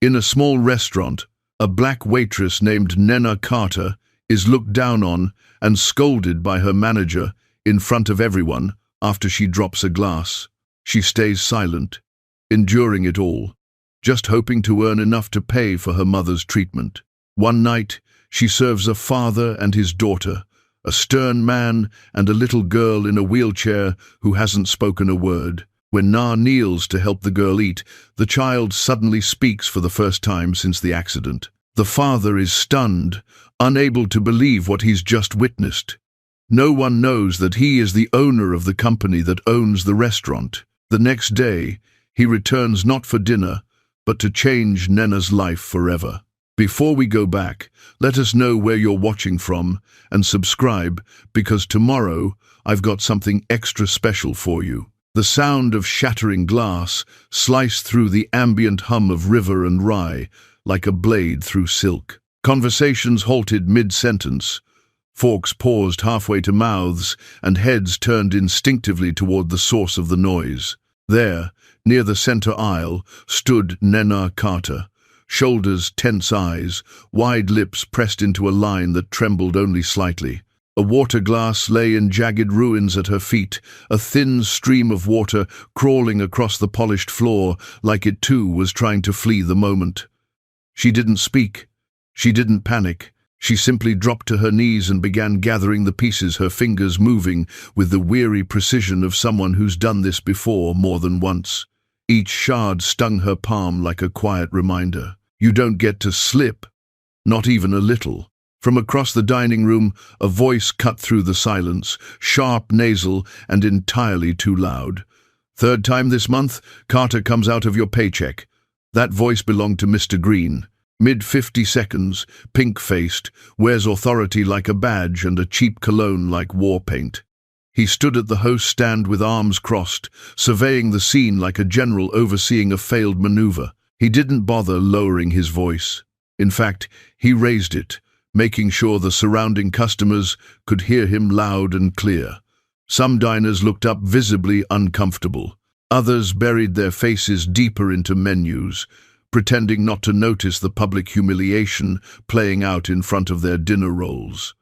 In a small restaurant, a black waitress named Nena Carter is looked down on and scolded by her manager in front of everyone after she drops a glass. She stays silent, enduring it all, just hoping to earn enough to pay for her mother's treatment. One night, she serves a father and his daughter, a stern man and a little girl in a wheelchair who hasn't spoken a word. When Na kneels to help the girl eat, the child suddenly speaks for the first time since the accident. The father is stunned, unable to believe what he's just witnessed. No one knows that he is the owner of the company that owns the restaurant. The next day, he returns not for dinner, but to change Nena's life forever. Before we go back, let us know where you're watching from and subscribe, because tomorrow I've got something extra special for you. The sound of shattering glass sliced through the ambient hum of river and rye like a blade through silk. Conversations halted mid-sentence. Forks paused halfway to mouths, and heads turned instinctively toward the source of the noise. There, near the center aisle, stood Nena Carter. Shoulders, tense eyes, wide lips pressed into a line that trembled only slightly. A water glass lay in jagged ruins at her feet, a thin stream of water crawling across the polished floor like it too was trying to flee the moment. She didn't speak. She didn't panic. She simply dropped to her knees and began gathering the pieces, her fingers moving with the weary precision of someone who's done this before more than once. Each shard stung her palm like a quiet reminder. You don't get to slip, not even a little. From across the dining room, a voice cut through the silence, sharp, nasal, and entirely too loud. "Third time this month, Carter comes out of your paycheck." That voice belonged to Mr. Green. Mid-50 seconds, pink-faced, wears authority like a badge and a cheap cologne like war paint. He stood at the host stand with arms crossed, surveying the scene like a general overseeing a failed maneuver. He didn't bother lowering his voice. In fact, he raised it, making sure the surrounding customers could hear him loud and clear. Some diners looked up visibly uncomfortable. Others buried their faces deeper into menus, pretending not to notice the public humiliation playing out in front of their dinner rolls.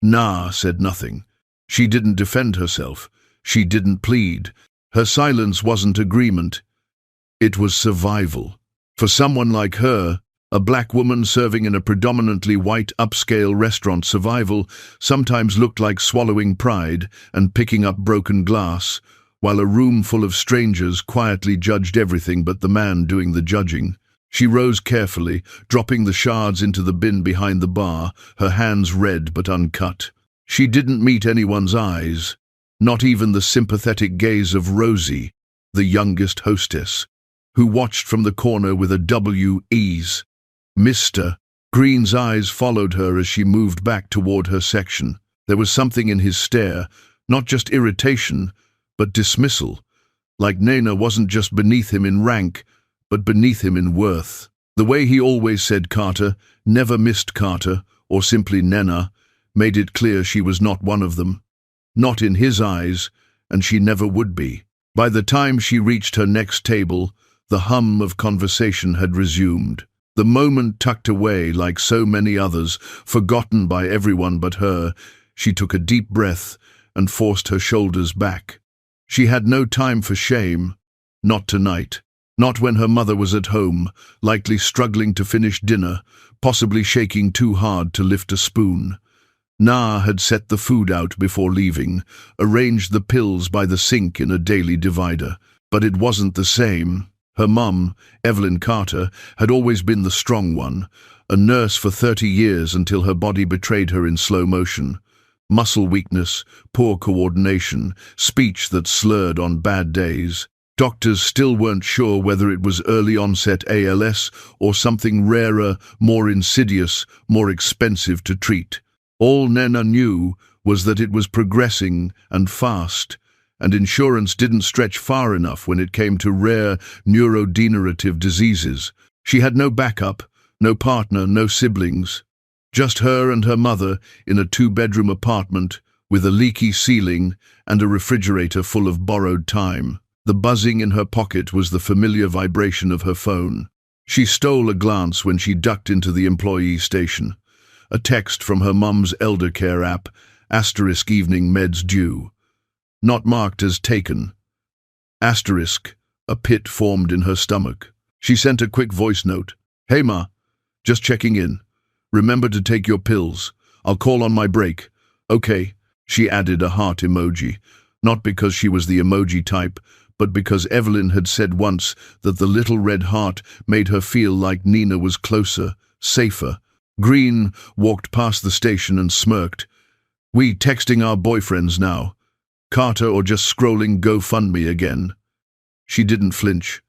Na said nothing. She didn't defend herself. She didn't plead. Her silence wasn't agreement. It was survival. For someone like her, a black woman serving in a predominantly white upscale restaurant, survival sometimes looked like swallowing pride and picking up broken glass, while a room full of strangers quietly judged everything but the man doing the judging. She rose carefully, dropping the shards into the bin behind the bar, her hands red but uncut. She didn't meet anyone's eyes, not even the sympathetic gaze of Rosie, the youngest hostess, who watched from the corner with a W-ease. Mr. Green's eyes followed her as she moved back toward her section. There was something in his stare, not just irritation, but dismissal, like Nena wasn't just beneath him in rank, but beneath him in worth. The way he always said Carter, never missed Carter, or simply Nena, made it clear she was not one of them. Not in his eyes, and she never would be. By the time she reached her next table, the hum of conversation had resumed. The moment tucked away like so many others, forgotten by everyone but her, she took a deep breath and forced her shoulders back. She had no time for shame. Not tonight. Not when her mother was at home, likely struggling to finish dinner, possibly shaking too hard to lift a spoon. Na had set the food out before leaving, arranged the pills by the sink in a daily divider. But it wasn't the same. Her mum, Evelyn Carter, had always been the strong one, a nurse for 30 years until her body betrayed her in slow motion. Muscle weakness, poor coordination, speech that slurred on bad days. Doctors still weren't sure whether it was early-onset ALS or something rarer, more insidious, more expensive to treat. All Nena knew was that it was progressing and fast, and insurance didn't stretch far enough when it came to rare neurodegenerative diseases. She had no backup, no partner, no siblings. Just her and her mother in a 2-bedroom apartment with a leaky ceiling and a refrigerator full of borrowed time. The buzzing in her pocket was the familiar vibration of her phone. She stole a glance when she ducked into the employee station. A text from her mum's elder care app, * evening meds due. Not marked as taken. *, a pit formed in her stomach. She sent a quick voice note. Hey ma, just checking in. Remember to take your pills. I'll call on my break. Okay. She added a heart emoji, not because she was the emoji type, but because Evelyn had said once that the little red heart made her feel like Nina was closer, safer. Green walked past the station and smirked. We texting our boyfriends now. Carter or just scrolling GoFundMe again? She didn't flinch.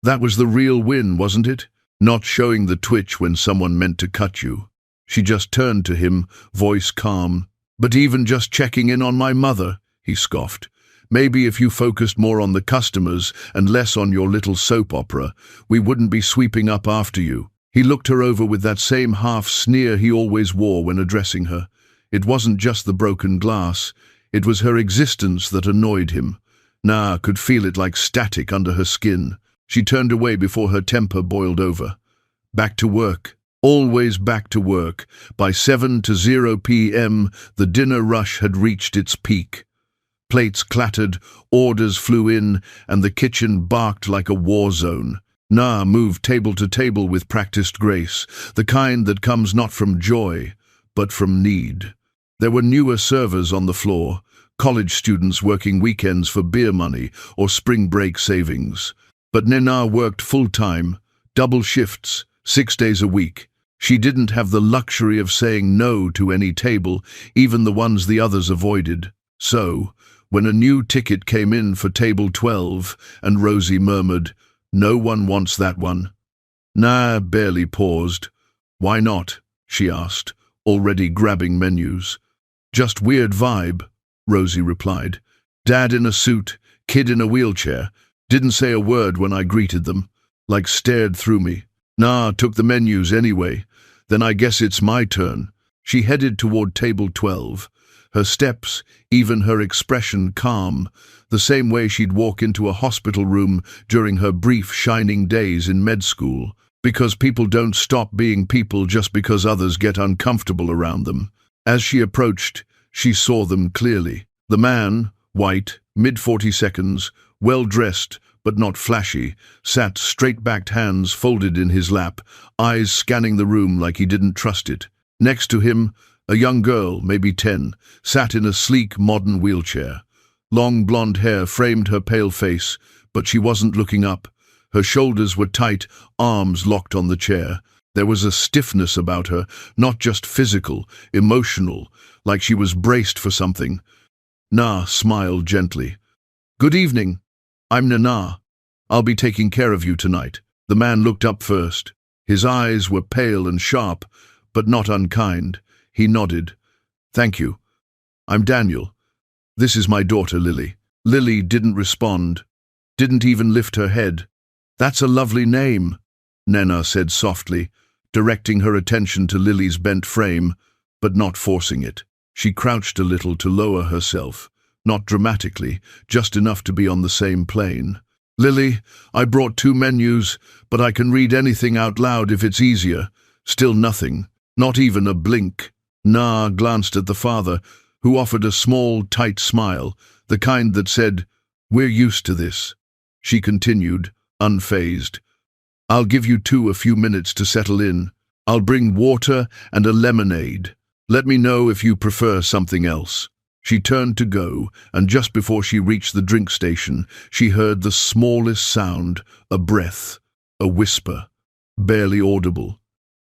That was the real win, wasn't it? Not showing the twitch when someone meant to cut you. She just turned to him, voice calm. But even just checking in on my mother, he scoffed. Maybe if you focused more on the customers and less on your little soap opera, we wouldn't be sweeping up after you. He looked her over with that same half sneer he always wore when addressing her. It wasn't just the broken glass. It was her existence that annoyed him. Nah could feel it like static under her skin. She turned away before her temper boiled over. Back to work. Always back to work. By 7 to 0 p.m., the dinner rush had reached its peak. Plates clattered, orders flew in, and the kitchen barked like a war zone. Nah moved table to table with practiced grace, the kind that comes not from joy, but from need. There were newer servers on the floor, college students working weekends for beer money or spring break savings. But Nena worked full-time, double shifts, 6 days a week. She didn't have the luxury of saying no to any table, even the ones the others avoided. So, when a new ticket came in for table 12, and Rosie murmured, "No one wants that one," Nah barely paused. "Why not?" she asked, already grabbing menus. "Just weird vibe," Rosie replied. "Dad in a suit, kid in a wheelchair. Didn't say a word when I greeted them. Like stared through me. Nah took the menus anyway. Then I guess it's my turn." She headed toward table 12. Her steps, even her expression calm, the same way she'd walk into a hospital room during her brief shining days in med school. Because people don't stop being people just because others get uncomfortable around them. As she approached, she saw them clearly. The man, white, mid-40s, well-dressed, but not flashy, sat straight-backed, hands folded in his lap, eyes scanning the room like he didn't trust it. Next to him, a young girl, maybe 10, sat in a sleek, modern wheelchair. Long blonde hair framed her pale face, but she wasn't looking up. Her shoulders were tight, arms locked on the chair. There was a stiffness about her, not just physical, emotional, like she was braced for something. Nah smiled gently. "Good evening. I'm Nana. I'll be taking care of you tonight." The man looked up first. His eyes were pale and sharp, but not unkind. He nodded. "Thank you. I'm Daniel. This is my daughter, Lily." Lily didn't respond, didn't even lift her head. "That's a lovely name," Nena said softly, directing her attention to Lily's bent frame, but not forcing it. She crouched a little to lower herself, not dramatically, just enough to be on the same plane. "Lily, I brought 2 menus, but I can read anything out loud if it's easier." Still nothing, not even a blink. Nah glanced at the father, who offered a small, tight smile, the kind that said, "We're used to this." She continued, unfazed. "I'll give you 2 a few minutes to settle in. I'll bring water and a lemonade. Let me know if you prefer something else." She turned to go, and just before she reached the drink station, she heard the smallest sound, a breath, a whisper, barely audible.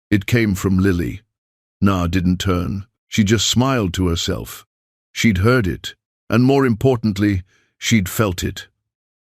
It came from Lily. Nah didn't turn. She just smiled to herself. She'd heard it, and more importantly, she'd felt it.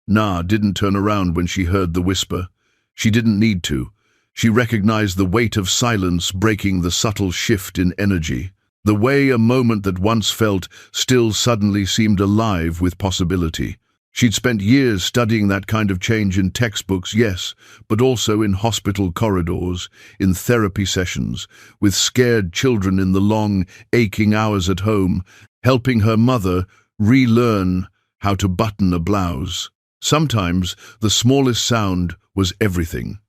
Nah didn't turn around when she heard the whisper. She didn't need to. She recognized the weight of silence breaking the subtle shift in energy. The way a moment that once felt still suddenly seemed alive with possibility. She'd spent years studying that kind of change in textbooks, yes, but also in hospital corridors, in therapy sessions, with scared children in the long, aching hours at home, helping her mother relearn how to button a blouse. Sometimes the smallest sound was everything.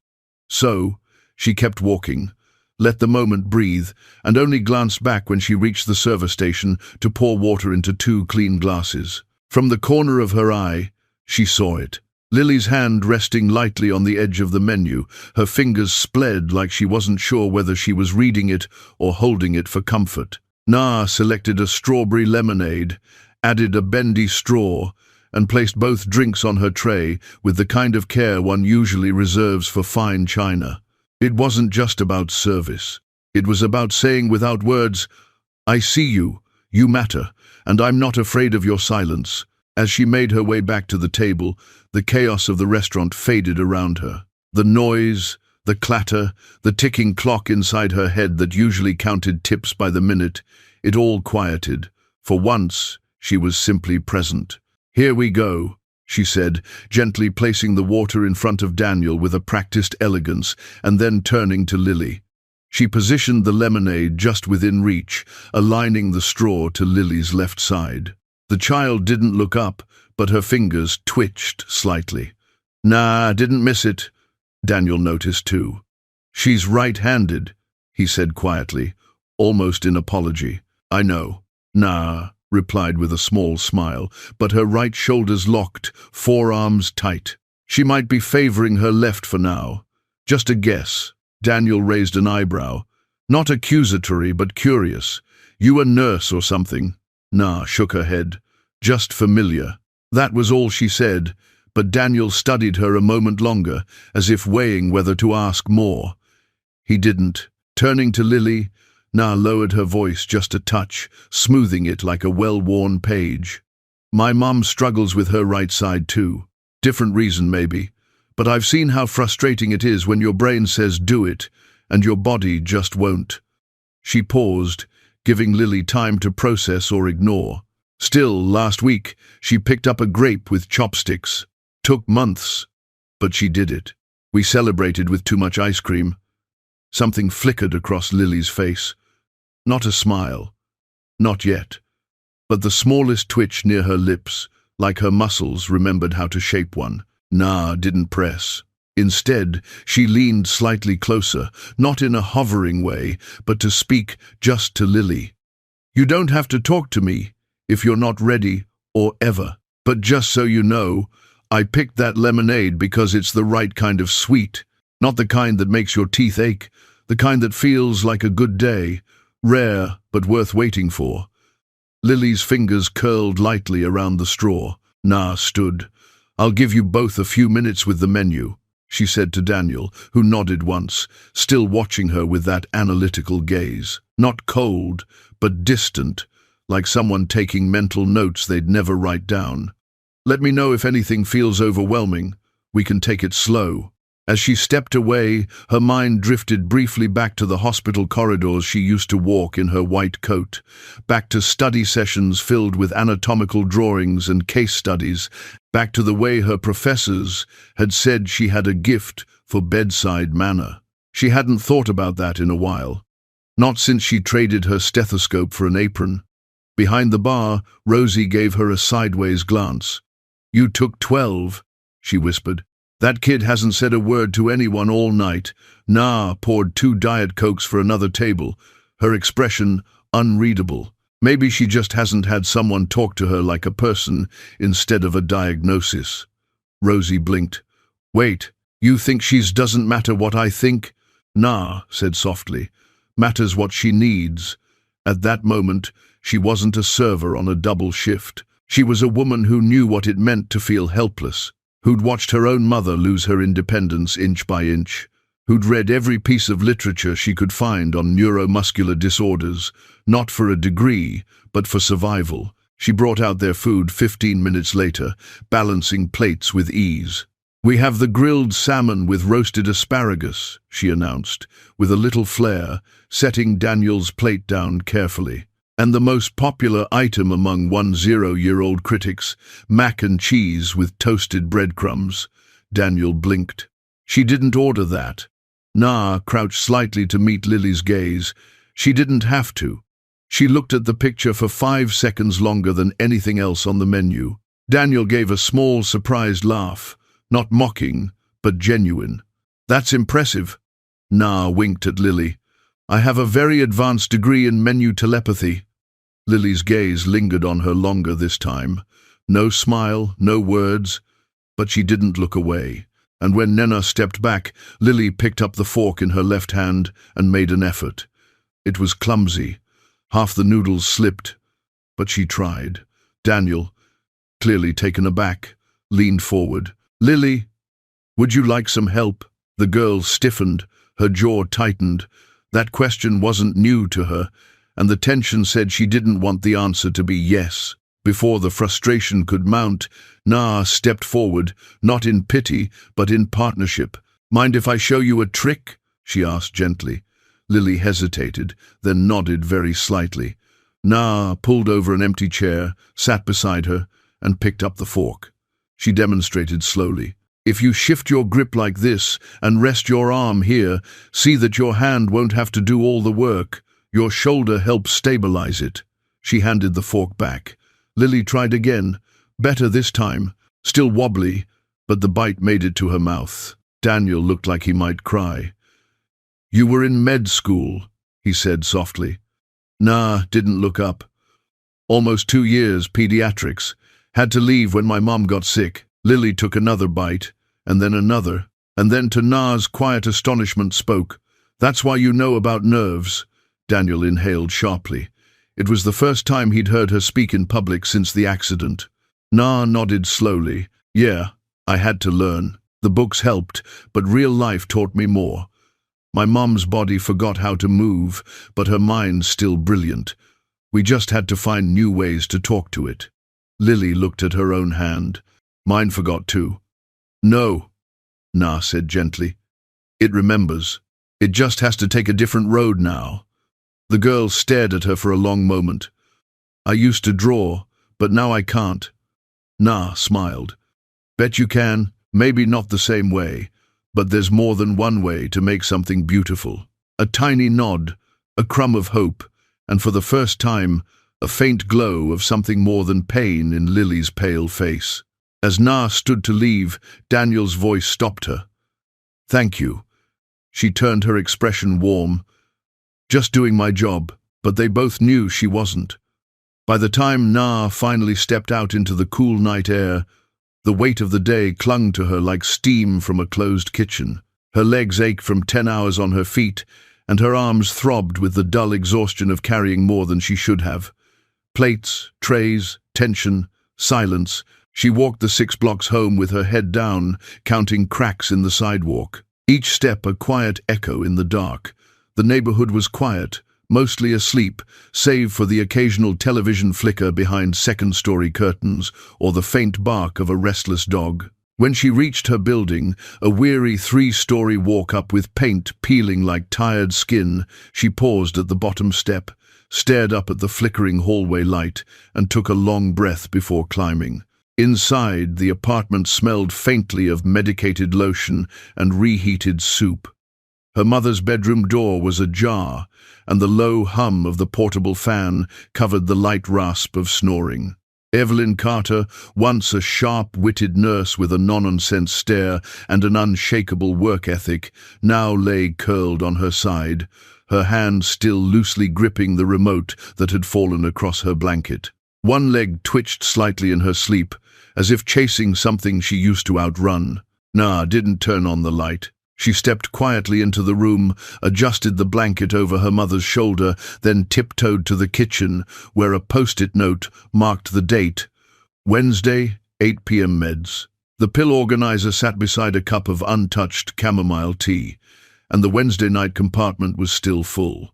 So, she kept walking, let the moment breathe, and only glanced back when she reached the service station to pour water into 2 clean glasses. From the corner of her eye, she saw it. Lily's hand resting lightly on the edge of the menu, her fingers spread like she wasn't sure whether she was reading it or holding it for comfort. Na selected a strawberry lemonade, added a bendy straw, and placed both drinks on her tray with the kind of care one usually reserves for fine china. It wasn't just about service. It was about saying without words, "I see you, you matter, and I'm not afraid of your silence." As she made her way back to the table, the chaos of the restaurant faded around her. The noise, the clatter, the ticking clock inside her head that usually counted tips by the minute, it all quieted. For once, she was simply present. "Here we go," she said, gently placing the water in front of Daniel with a practiced elegance, and then turning to Lily. She positioned the lemonade just within reach, aligning the straw to Lily's left side. The child didn't look up, but her fingers twitched slightly. "Nah, didn't miss it," Daniel noticed too. "She's right-handed," he said quietly, almost in apology. "I know." "Nah," replied with a small smile, but her right shoulders locked, forearms tight. "She might be favoring her left for now. Just a guess." Daniel raised an eyebrow. Not accusatory, but curious. "You a nurse or something?" Na shook her head. "Just familiar." That was all she said, but Daniel studied her a moment longer, as if weighing whether to ask more. He didn't. Turning to Lily, Na lowered her voice just a touch, smoothing it like a well-worn page. "My mum struggles with her right side too. Different reason maybe, but I've seen how frustrating it is when your brain says do it, and your body just won't." She paused, giving Lily time to process or ignore. "Still, last week, she picked up a grape with chopsticks. Took months, but she did it. We celebrated with too much ice cream." Something flickered across Lily's face. Not a smile. Not yet. But the smallest twitch near her lips, like her muscles remembered how to shape one. Na didn't press. Instead, she leaned slightly closer, not in a hovering way, but to speak just to Lily. "You don't have to talk to me if you're not ready, or ever. But just so you know, I picked that lemonade because it's the right kind of sweet, not the kind that makes your teeth ache, the kind that feels like a good day, rare but worth waiting for." Lily's fingers curled lightly around the straw. Na stood. "I'll give you both a few minutes with the menu," she said to Daniel, who nodded once, still watching her with that analytical gaze. Not cold, but distant, like someone taking mental notes they'd never write down. "Let me know if anything feels overwhelming. We can take it slow." As she stepped away, her mind drifted briefly back to the hospital corridors she used to walk in her white coat, back to study sessions filled with anatomical drawings and case studies, back to the way her professors had said she had a gift for bedside manner. She hadn't thought about that in a while. Not since she traded her stethoscope for an apron. Behind the bar, Rosie gave her a sideways glance. "You took 12, she whispered. "That kid hasn't said a word to anyone all night." Na poured 2 Diet Cokes for another table, her expression unreadable. Maybe she just hasn't had someone talk to her like a person instead of a diagnosis. Rosie blinked. "Wait, you think she's doesn't matter what I think?" Na said softly. "Matters what she needs." At that moment, she wasn't a server on a double shift. She was a woman who knew what it meant to feel helpless, who'd watched her own mother lose her independence inch by inch, who'd read every piece of literature she could find on neuromuscular disorders, not for a degree, but for survival. She brought out their food 15 minutes later, balancing plates with ease. "We have the grilled salmon with roasted asparagus," she announced, with a little flair, setting Daniel's plate down carefully. "And the most popular item among 10-year-old critics, mac and cheese with toasted breadcrumbs." Daniel blinked. She didn't order that. Na crouched slightly to meet Lily's gaze. She didn't have to. She looked at the picture for 5 seconds longer than anything else on the menu. Daniel gave a small, surprised laugh, not mocking, but genuine. That's impressive. Na winked at Lily. I have a very advanced degree in menu telepathy. Lily's gaze lingered on her longer this time. No smile, no words, but she didn't look away. And when Nena stepped back, Lily picked up the fork in her left hand and made an effort. It was clumsy. Half the noodles slipped, but she tried. Daniel, clearly taken aback, leaned forward. Lily, would you like some help? The girl stiffened, her jaw tightened. That question wasn't new to her, and the tension said she didn't want the answer to be yes. Before the frustration could mount, Na stepped forward, not in pity, but in partnership. Mind if I show you a trick? She asked gently. Lily hesitated, then nodded very slightly. Na pulled over an empty chair, sat beside her, and picked up the fork. She demonstrated slowly. If you shift your grip like this and rest your arm here, see that your hand won't have to do all the work. Your shoulder helps stabilize it. She handed the fork back. Lily tried again, better this time, still wobbly, but the bite made it to her mouth. Daniel looked like he might cry. You were in med school, he said softly. Na didn't look up. Almost 2 years, pediatrics. Had to leave when my mom got sick. Lily took another bite, and then another, and then to Na's quiet astonishment spoke. That's why you know about nerves. Daniel inhaled sharply. It was the first time he'd heard her speak in public since the accident. Na nodded slowly. Yeah, I had to learn. The books helped, but real life taught me more. My mom's body forgot how to move, but her mind's still brilliant. We just had to find new ways to talk to it. Lily looked at her own hand. Mine forgot too. No, Na said gently. It remembers. It just has to take a different road now. The girl stared at her for a long moment. I used to draw, but now I can't. Na smiled. Bet you can, maybe not the same way, but there's more than one way to make something beautiful. A tiny nod, a crumb of hope, and for the first time, a faint glow of something more than pain in Lily's pale face. As Na stood to leave, Daniel's voice stopped her. Thank you. She turned her expression warm. Just doing my job, but they both knew she wasn't. By the time Na finally stepped out into the cool night air, the weight of the day clung to her like steam from a closed kitchen. Her legs ached from 10 hours on her feet, and her arms throbbed with the dull exhaustion of carrying more than she should have. Plates, trays, tension, silence. She walked the 6 blocks home with her head down, counting cracks in the sidewalk. Each step a quiet echo in the dark. The neighborhood was quiet, mostly asleep, save for the occasional television flicker behind second-story curtains or the faint bark of a restless dog. When she reached her building, a weary 3-story walk up with paint peeling like tired skin, she paused at the bottom step, stared up at the flickering hallway light, and took a long breath before climbing. Inside, the apartment smelled faintly of medicated lotion and reheated soup. Her mother's bedroom door was ajar, and the low hum of the portable fan covered the light rasp of snoring. Evelyn Carter, once a sharp-witted nurse with a no-nonsense stare and an unshakable work ethic, now lay curled on her side, her hand still loosely gripping the remote that had fallen across her blanket. One leg twitched slightly in her sleep, as if chasing something she used to outrun. Na didn't turn on the light. She stepped quietly into the room, adjusted the blanket over her mother's shoulder, then tiptoed to the kitchen, where a post-it note marked the date. Wednesday, 8 p.m. meds. The pill organizer sat beside a cup of untouched chamomile tea, and the Wednesday night compartment was still full.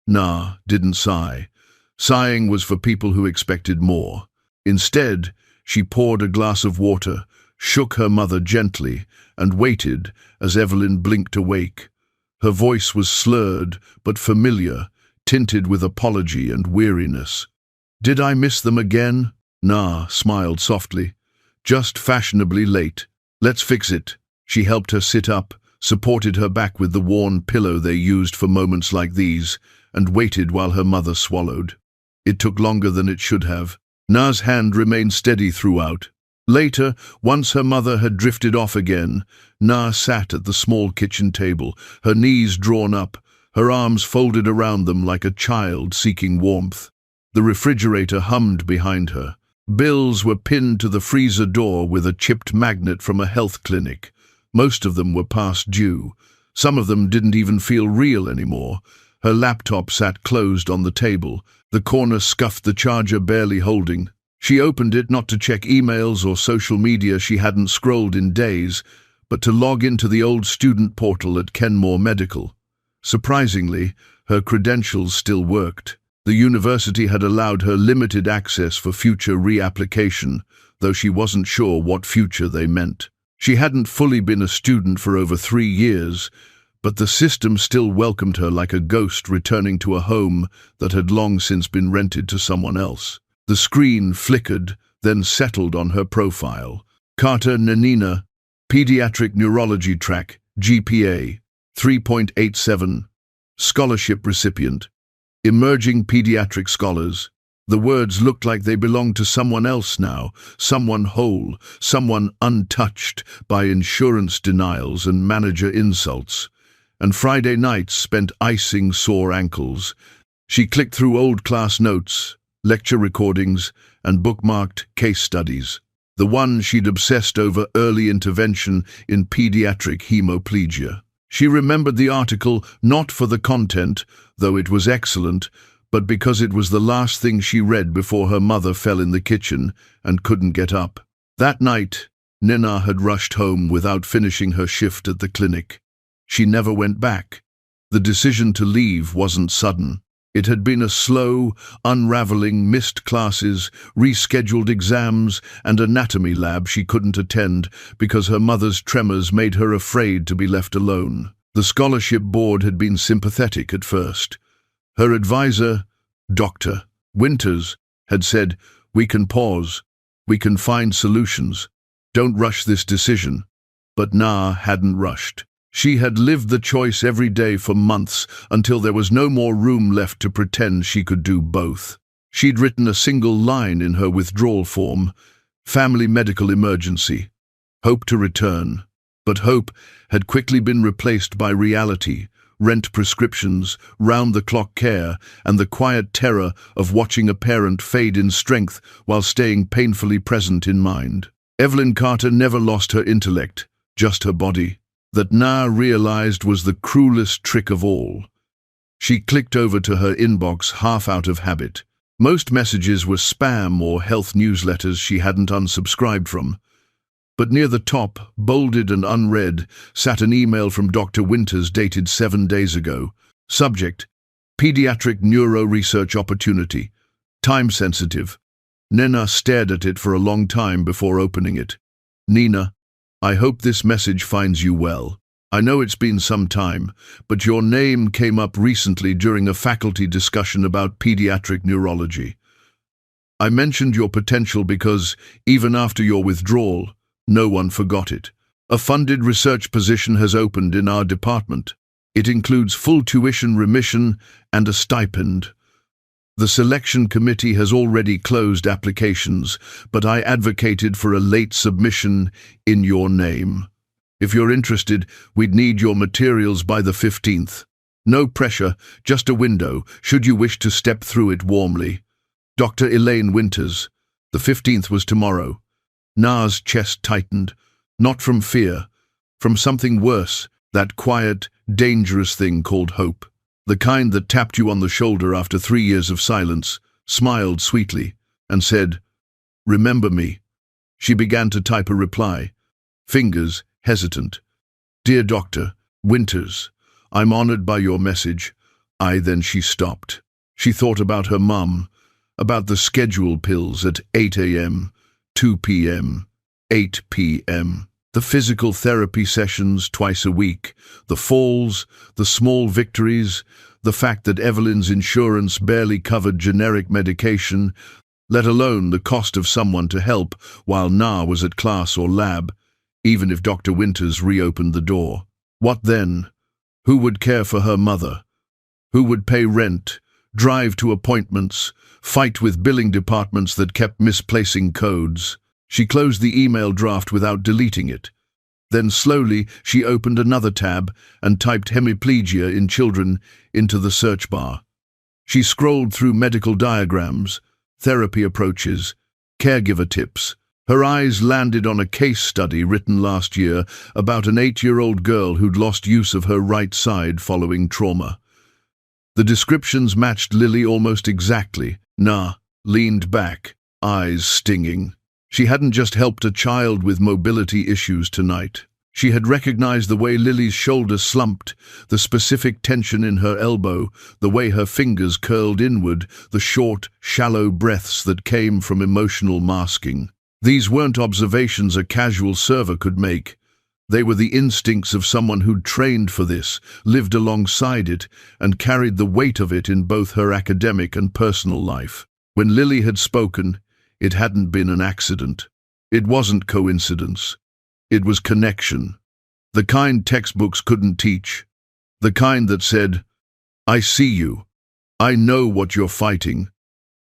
Na didn't sigh. Sighing was for people who expected more. Instead, she poured a glass of water, shook her mother gently, and waited as Evelyn blinked awake. Her voice was slurred but familiar, tinted with apology and weariness. "Did I miss them again?" Na smiled softly. "Just fashionably late. Let's fix it." She helped her sit up, supported her back with the worn pillow they used for moments like these, and waited while her mother swallowed. It took longer than it should have. Na's hand remained steady throughout, Later, once her mother had drifted off again, Na sat at the small kitchen table, her knees drawn up, her arms folded around them like a child seeking warmth. The refrigerator hummed behind her. Bills were pinned to the freezer door with a chipped magnet from a health clinic. Most of them were past due. Some of them didn't even feel real anymore. Her laptop sat closed on the table. The corner scuffed the charger barely holding. She opened it not to check emails or social media she hadn't scrolled in days, but to log into the old student portal at Kenmore Medical. Surprisingly, her credentials still worked. The university had allowed her limited access for future reapplication, though she wasn't sure what future they meant. She hadn't fully been a student for over 3 years, but the system still welcomed her like a ghost returning to a home that had long since been rented to someone else. The screen flickered, then settled on her profile. Carter Nanina, Pediatric Neurology Track, GPA, 3.87. Scholarship recipient. Emerging pediatric scholars. The words looked like they belonged to someone else now, someone whole, someone untouched by insurance denials and manager insults. And Friday nights spent icing sore ankles. She clicked through old class notes, lecture recordings, and bookmarked case studies. The one she'd obsessed over: early intervention in pediatric hemiplegia. She remembered the article not for the content, though it was excellent, but because it was the last thing she read before her mother fell in the kitchen and couldn't get up. That night, Nina had rushed home without finishing her shift at the clinic. She never went back. The decision to leave wasn't sudden. It had been a slow, unraveling, missed classes, rescheduled exams, and anatomy lab she couldn't attend because her mother's tremors made her afraid to be left alone. The scholarship board had been sympathetic at first. Her advisor, Dr. Winters, had said, "We can pause. We can find solutions. Don't rush this decision." But Na hadn't rushed. She had lived the choice every day for months until there was no more room left to pretend she could do both. She'd written a single line in her withdrawal form: family medical emergency. Hope to return. But hope had quickly been replaced by reality, rent prescriptions, round-the-clock care, and the quiet terror of watching a parent fade in strength while staying painfully present in mind. Evelyn Carter never lost her intellect, just her body. That Na realized was the cruelest trick of all. She clicked over to her inbox half out of habit. Most messages were spam or health newsletters she hadn't unsubscribed from. But near the top, bolded and unread, sat an email from Dr. Winters dated 7 days ago. Subject: Pediatric Neuro Research Opportunity. Time sensitive. Nina stared at it for a long time before opening it. Nina, I hope this message finds you well. I know it's been some time, but your name came up recently during a faculty discussion about pediatric neurology. I mentioned your potential because, even after your withdrawal, no one forgot it. A funded research position has opened in our department. It includes full tuition remission and a stipend. The selection committee has already closed applications, but I advocated for a late submission in your name. If you're interested, we'd need your materials by the 15th. No pressure, just a window, should you wish to step through it warmly. Dr. Elaine Winters. The 15th was tomorrow. Na's chest tightened, not from fear, from something worse, that quiet, dangerous thing called hope. The kind that tapped you on the shoulder after 3 years of silence, smiled sweetly, and said, "Remember me." She began to type a reply, fingers hesitant. "Dear Dr. Winters, I'm honored by your message." Then she stopped. She thought about her mum, about the schedule pills at 8 a.m., 2 p.m., 8 p.m., the physical therapy sessions twice a week, the falls, the small victories, the fact that Evelyn's insurance barely covered generic medication, let alone the cost of someone to help while Na was at class or lab, even if Dr. Winters reopened the door. What then? Who would care for her mother? Who would pay rent, drive to appointments, fight with billing departments that kept misplacing codes? She closed the email draft without deleting it. Then slowly she opened another tab and typed hemiplegia in children into the search bar. She scrolled through medical diagrams, therapy approaches, caregiver tips. Her eyes landed on a case study written last year about an 8-year-old girl who'd lost use of her right side following trauma. The descriptions matched Lily almost exactly. Nah leaned back, eyes stinging. She hadn't just helped a child with mobility issues tonight. She had recognized the way Lily's shoulder slumped, the specific tension in her elbow, the way her fingers curled inward, the short, shallow breaths that came from emotional masking. These weren't observations a casual server could make. They were the instincts of someone who'd trained for this, lived alongside it, and carried the weight of it in both her academic and personal life. When Lily had spoken, it hadn't been an accident. It wasn't coincidence. It was connection. The kind textbooks couldn't teach. The kind that said, "I see you. I know what you're fighting.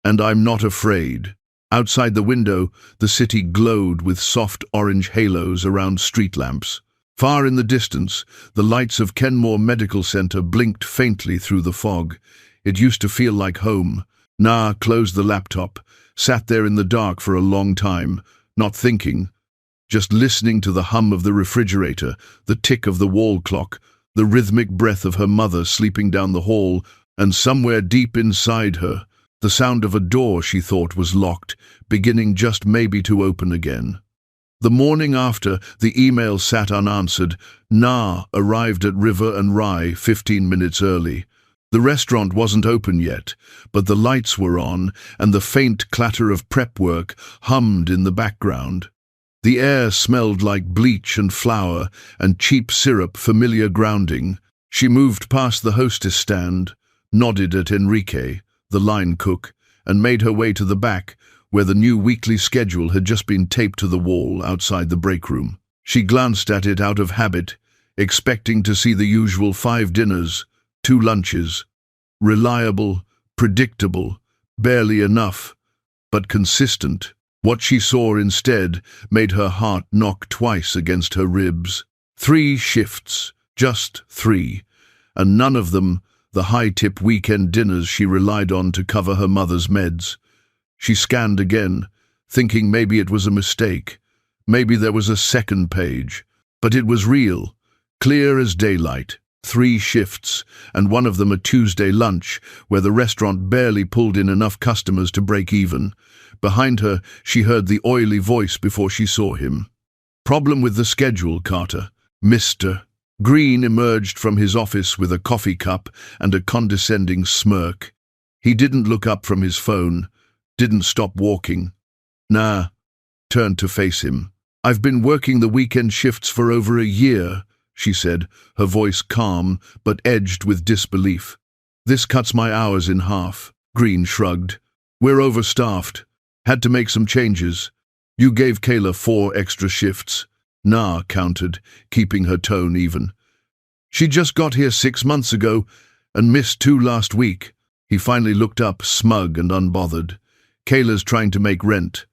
And I'm not afraid." Outside the window, the city glowed with soft orange halos around street lamps. Far in the distance, the lights of Kenmore Medical Center blinked faintly through the fog. It used to feel like home. Nah closed the laptop, sat there in the dark for a long time, not thinking, just listening to the hum of the refrigerator, the tick of the wall clock, the rhythmic breath of her mother sleeping down the hall, and somewhere deep inside her, the sound of a door she thought was locked, beginning just maybe to open again. The morning after, the email sat unanswered. Nah arrived at River and Rye 15 minutes early. The restaurant wasn't open yet, but the lights were on, and the faint clatter of prep work hummed in the background. The air smelled like bleach and flour and cheap syrup, familiar grounding. She moved past the hostess stand, nodded at Enrique, the line cook, and made her way to the back, where the new weekly schedule had just been taped to the wall outside the break room. She glanced at it out of habit, expecting to see the usual 5 dinners, 2 lunches. Reliable, predictable, barely enough, but consistent. What she saw instead made her heart knock twice against her ribs. 3 shifts, just 3, and none of them the high-tip weekend dinners she relied on to cover her mother's meds. She scanned again, thinking maybe it was a mistake. Maybe there was a second page. But it was real, clear as daylight. 3 shifts, and one of them a Tuesday lunch, where the restaurant barely pulled in enough customers to break even. Behind her, she heard the oily voice before she saw him. "Problem with the schedule, Carter. Mr." Green emerged from his office with a coffee cup and a condescending smirk. He didn't look up from his phone, didn't stop walking. Nah, turned to face him. "I've been working the weekend shifts for over a year," she said, her voice calm but edged with disbelief. "This cuts my hours in half." Green shrugged. "We're overstaffed. Had to make some changes. You gave Kayla 4 extra shifts." Nah countered, keeping her tone even. "She just got here 6 months ago and missed 2 last week." He finally looked up, smug and unbothered. "Kayla's trying to make rent."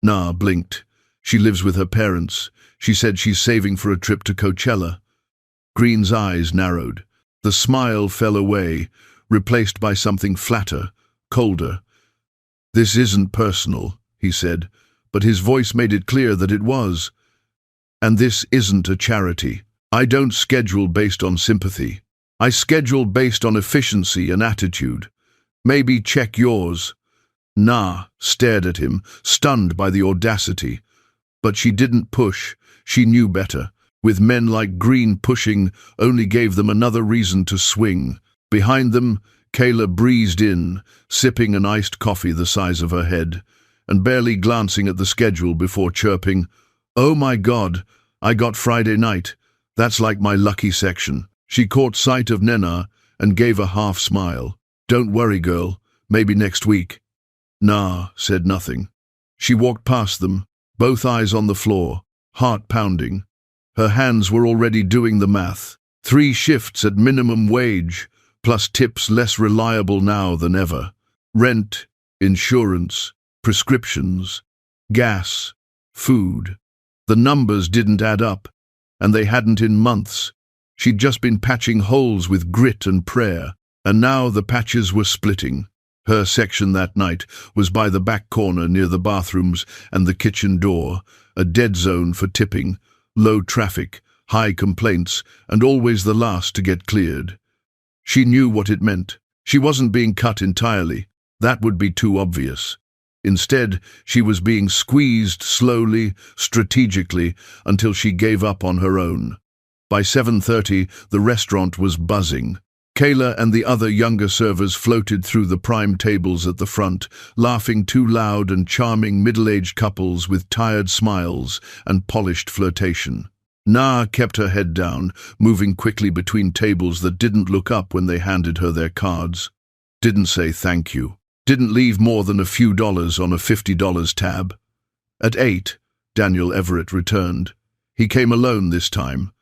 Nah blinked. "She lives with her parents. She said she's saving for a trip to Coachella." Green's eyes narrowed. The smile fell away, replaced by something flatter, colder. "This isn't personal," he said, but his voice made it clear that it was. "And this isn't a charity. I don't schedule based on sympathy. I schedule based on efficiency and attitude. Maybe check yours." Nah stared at him, stunned by the audacity. But she didn't push. She knew better. With men like Green pushing only gave them another reason to swing. Behind them, Kayla breezed in, sipping an iced coffee the size of her head, and barely glancing at the schedule before chirping, "Oh my God, I got Friday night. That's like my lucky section." She caught sight of Nena and gave a half smile. "Don't worry, girl. Maybe next week." Nah said nothing. She walked past them, both eyes on the floor, heart pounding. Her hands were already doing the math. 3 shifts at minimum wage, plus tips less reliable now than ever. Rent, insurance, prescriptions, gas. Food. The numbers didn't add up, and they hadn't in months. She'd just been patching holes with grit and prayer, and now the patches were splitting. Her section that night was by the back corner near the bathrooms and the kitchen door, a dead zone for tipping, low traffic, high complaints, and always the last to get cleared. She knew what it meant. She wasn't being cut entirely. That would be too obvious. Instead, she was being squeezed slowly, strategically, until she gave up on her own. By 7:30, the restaurant was buzzing. Kayla and the other younger servers floated through the prime tables at the front, laughing too loud and charming middle-aged couples with tired smiles and polished flirtation. Na kept her head down, moving quickly between tables that didn't look up when they handed her their cards. Didn't say thank you. Didn't leave more than a few dollars on a $50 tab. At 8, Daniel Everett returned. He came alone this time.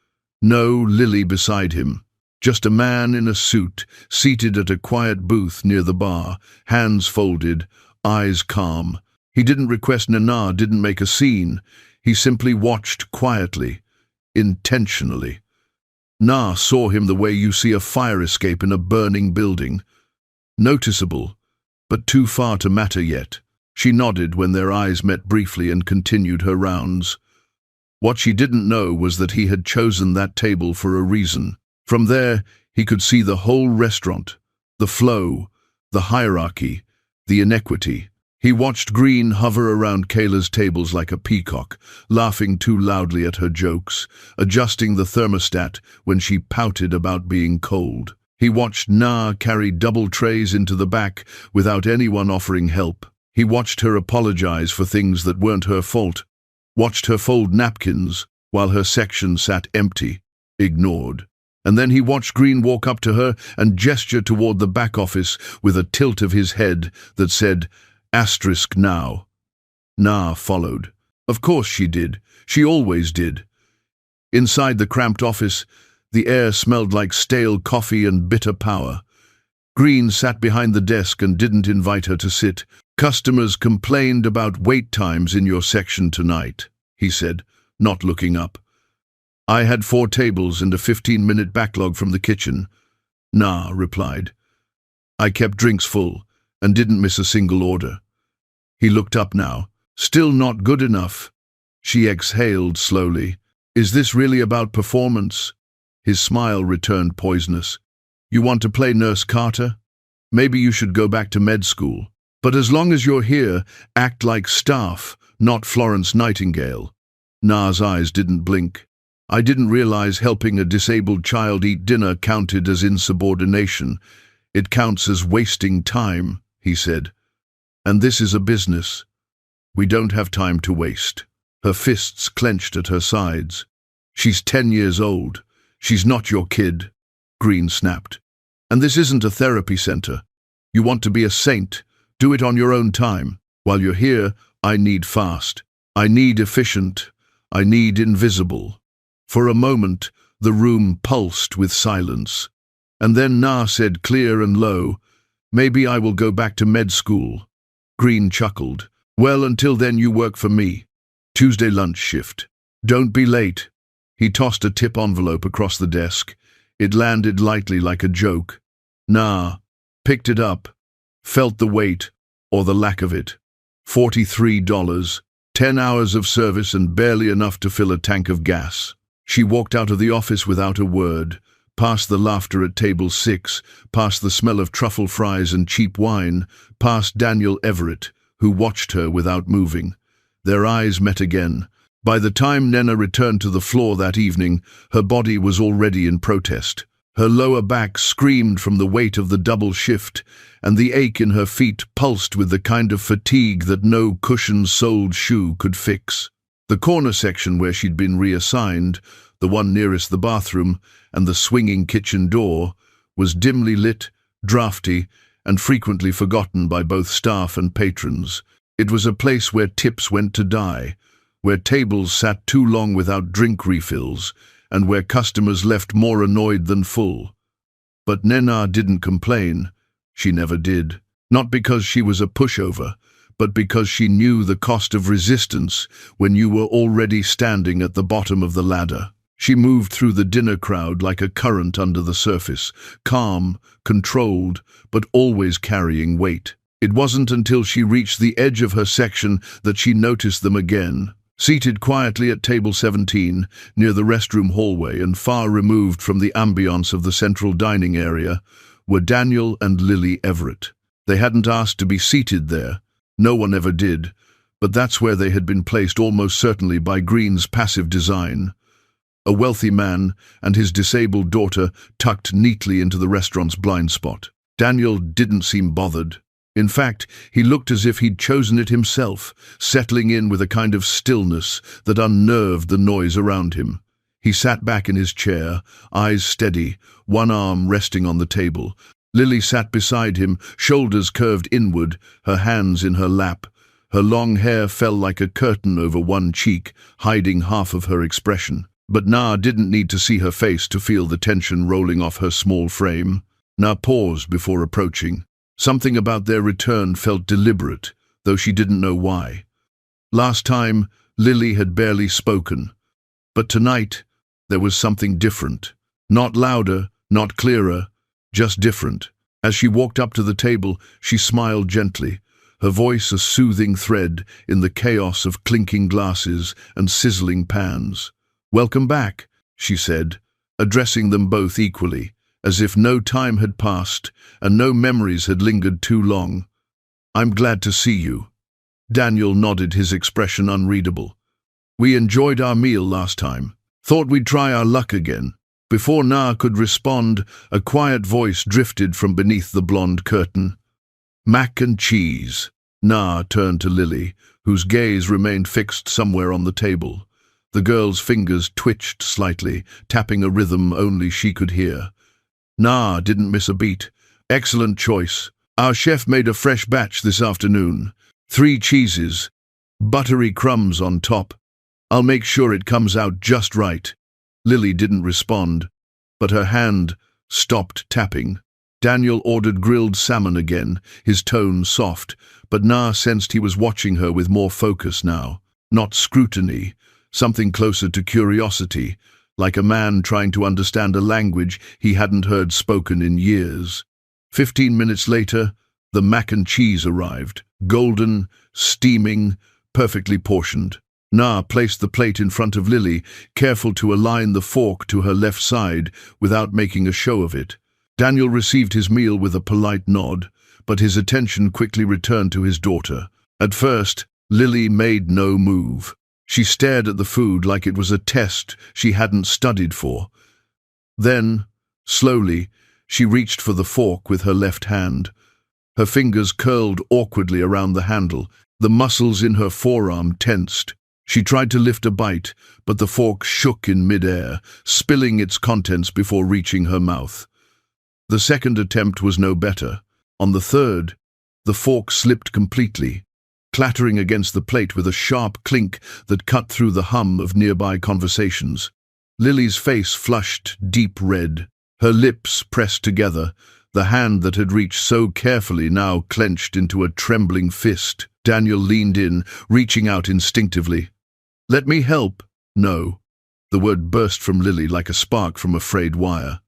No Lily beside him. Just a man in a suit, seated at a quiet booth near the bar, hands folded, eyes calm. He didn't request Nana, didn't make a scene. He simply watched quietly, intentionally. Na saw him the way you see a fire escape in a burning building. Noticeable, but too far to matter yet. She nodded when their eyes met briefly and continued her rounds. What she didn't know was that he had chosen that table for a reason. From there, he could see the whole restaurant, the flow, the hierarchy, the inequity. He watched Green hover around Kayla's tables like a peacock, laughing too loudly at her jokes, adjusting the thermostat when she pouted about being cold. He watched Na carry double trays into the back without anyone offering help. He watched her apologize for things that weren't her fault, watched her fold napkins while her section sat empty, ignored. And then he watched Green walk up to her and gesture toward the back office with a tilt of his head that said, "Asterisk now." Na followed. Of course she did. She always did. Inside the cramped office, the air smelled like stale coffee and bitter power. Green sat behind the desk and didn't invite her to sit. "Customers complained about wait times in your section tonight," he said, not looking up. "I had 4 tables and a 15-minute backlog from the kitchen," Na replied. "I kept drinks full and didn't miss a single order." He looked up now. "Still not good enough." She exhaled slowly. "Is this really about performance?" His smile returned poisonous. "You want to play Nurse Carter? Maybe you should go back to med school. But as long as you're here, act like staff, not Florence Nightingale." Na's eyes didn't blink. "I didn't realize helping a disabled child eat dinner counted as insubordination. It counts as wasting time," he said. "And this is a business. We don't have time to waste." Her fists clenched at her sides. "She's 10 years old. She's not your kid," Green snapped. "And this isn't a therapy center. You want to be a saint, do it on your own time. While you're here, I need fast. I need efficient. I need invisible." For a moment, the room pulsed with silence. And then Na said clear and low, "Maybe I will go back to med school." Green chuckled. "Well, until then you work for me. Tuesday lunch shift. Don't be late." He tossed a tip envelope across the desk. It landed lightly like a joke. Na picked it up, felt the weight, or the lack of it. $43, 10 hours of service and barely enough to fill a tank of gas. She walked out of the office without a word, past the laughter at table 6, past the smell of truffle fries and cheap wine, past Daniel Everett, who watched her without moving. Their eyes met again. By the time Nena returned to the floor that evening, her body was already in protest. Her lower back screamed from the weight of the double shift, and the ache in her feet pulsed with the kind of fatigue that no cushion-soled shoe could fix. The corner section where she'd been reassigned, the one nearest the bathroom and the swinging kitchen door, was dimly lit, drafty, and frequently forgotten by both staff and patrons. It was a place where tips went to die, where tables sat too long without drink refills, and where customers left more annoyed than full. But Nena didn't complain. She never did. Not because she was a pushover, but because she knew the cost of resistance when you were already standing at the bottom of the ladder. She moved through the dinner crowd like a current under the surface, calm, controlled, but always carrying weight. It wasn't until she reached the edge of her section that she noticed them again. Seated quietly at table 17, near the restroom hallway and far removed from the ambience of the central dining area, were Daniel and Lily Everett. They hadn't asked to be seated there. No one ever did, but that's where they had been placed almost certainly by Green's passive design. A wealthy man and his disabled daughter tucked neatly into the restaurant's blind spot. Daniel didn't seem bothered. In fact, he looked as if he'd chosen it himself, settling in with a kind of stillness that unnerved the noise around him. He sat back in his chair, eyes steady, one arm resting on the table. Lily sat beside him, shoulders curved inward, her hands in her lap. Her long hair fell like a curtain over one cheek, hiding half of her expression. But Na didn't need to see her face to feel the tension rolling off her small frame. Na paused before approaching. Something about their return felt deliberate, though she didn't know why. Last time, Lily had barely spoken. But tonight, there was something different. Not louder, not clearer, just different. As she walked up to the table, she smiled gently, her voice a soothing thread in the chaos of clinking glasses and sizzling pans. "Welcome back," she said, addressing them both equally, as if no time had passed and no memories had lingered too long. "I'm glad to see you." Daniel nodded, his expression unreadable. "We enjoyed our meal last time. Thought we'd try our luck again." Before Na could respond, a quiet voice drifted from beneath the blonde curtain. "Mac and cheese." Na turned to Lily, whose gaze remained fixed somewhere on the table. The girl's fingers twitched slightly, tapping a rhythm only she could hear. Na didn't miss a beat. "Excellent choice. Our chef made a fresh batch this afternoon. 3 cheeses, buttery crumbs on top. I'll make sure it comes out just right." Lily didn't respond, but her hand stopped tapping. Daniel ordered grilled salmon again, his tone soft, but Na sensed he was watching her with more focus now. Not scrutiny, something closer to curiosity, like a man trying to understand a language he hadn't heard spoken in years. 15 minutes later, the mac and cheese arrived, golden, steaming, perfectly portioned. Na placed the plate in front of Lily, careful to align the fork to her left side without making a show of it. Daniel received his meal with a polite nod, but his attention quickly returned to his daughter. At first, Lily made no move. She stared at the food like it was a test she hadn't studied for. Then, slowly, she reached for the fork with her left hand. Her fingers curled awkwardly around the handle, the muscles in her forearm tensed. She tried to lift a bite, but the fork shook in midair, spilling its contents before reaching her mouth. The second attempt was no better. On the third, the fork slipped completely, clattering against the plate with a sharp clink that cut through the hum of nearby conversations. Lily's face flushed deep red, her lips pressed together, the hand that had reached so carefully now clenched into a trembling fist. Daniel leaned in, reaching out instinctively. "Let me help." "No." The word burst from Lily like a spark from a frayed wire.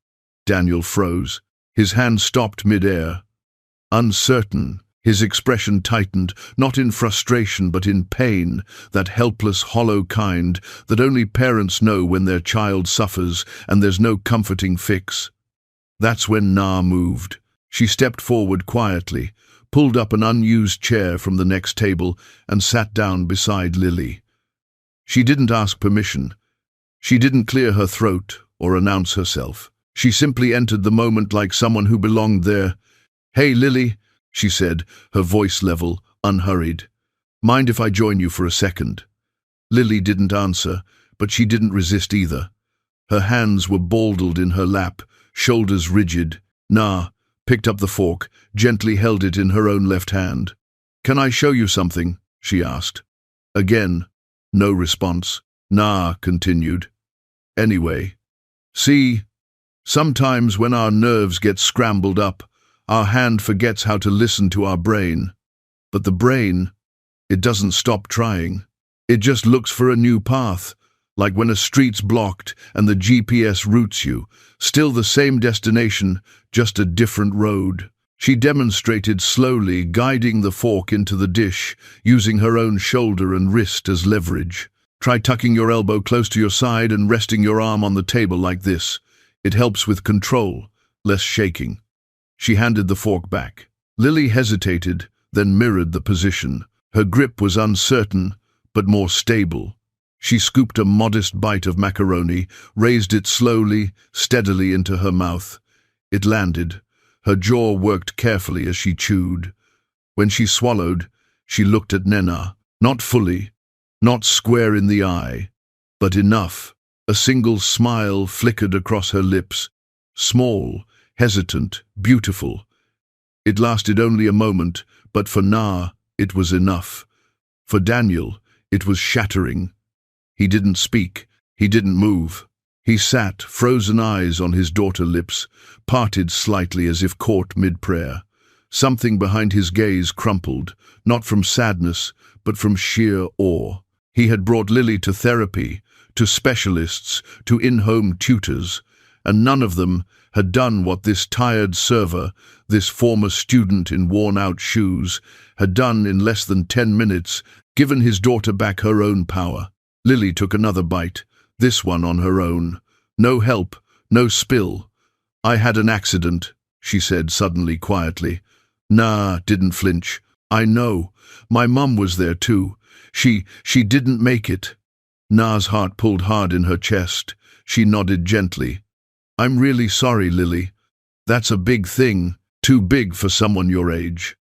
Daniel froze. His hand stopped midair. Uncertain, his expression tightened, not in frustration but in pain, that helpless, hollow kind that only parents know when their child suffers and there's no comforting fix. That's when Na moved. She stepped forward quietly, pulled up an unused chair from the next table, and sat down beside Lily. She didn't ask permission. She didn't clear her throat or announce herself. She simply entered the moment like someone who belonged there. "Hey, Lily," she said, her voice level, unhurried. "Mind if I join you for a second?" Lily didn't answer, but she didn't resist either. Her hands were baldled in her lap, shoulders rigid. Na picked up the fork, gently held it in her own left hand. "Can I show you something?" she asked. Again, no response. Na continued. "Anyway, see, sometimes when our nerves get scrambled up, our hand forgets how to listen to our brain. But the brain, It doesn't stop trying. It just looks for a new path, like when a street's blocked and the GPS routes you. Still the same destination, just a different road. She demonstrated slowly, guiding the fork into the dish, using her own shoulder and wrist as leverage. Try tucking your elbow close to your side and resting your arm on the table like this. It helps with control, less shaking. She handed the fork back. Lily hesitated, then mirrored the position. Her grip was uncertain, but more stable. She scooped a modest bite of macaroni, raised it slowly, steadily into her mouth. It landed. Her jaw worked carefully as she chewed. When she swallowed, she looked at Nena, not fully, not square in the eye, but enough. A single smile flickered across her lips, small, hesitant, beautiful. It lasted only a moment, but for Na, it was enough. For Daniel, it was shattering. He didn't speak. He didn't move. He sat, frozen eyes on his daughter's lips, parted slightly as if caught mid-prayer. Something behind his gaze crumpled, not from sadness, but from sheer awe. He had brought Lily to therapy, to specialists, to in-home tutors, and none of them had done what this tired server, this former student in worn-out shoes, had done in less than 10 minutes, given his daughter back her own power. Lily took another bite, this one on her own. No help, no spill. "I had an accident," she said suddenly, quietly. Na didn't flinch. "I know. My mum was there too. She didn't make it." Na's heart pulled hard in her chest. She nodded gently. "I'm really sorry, Lily. That's a big thing, too big for someone your age.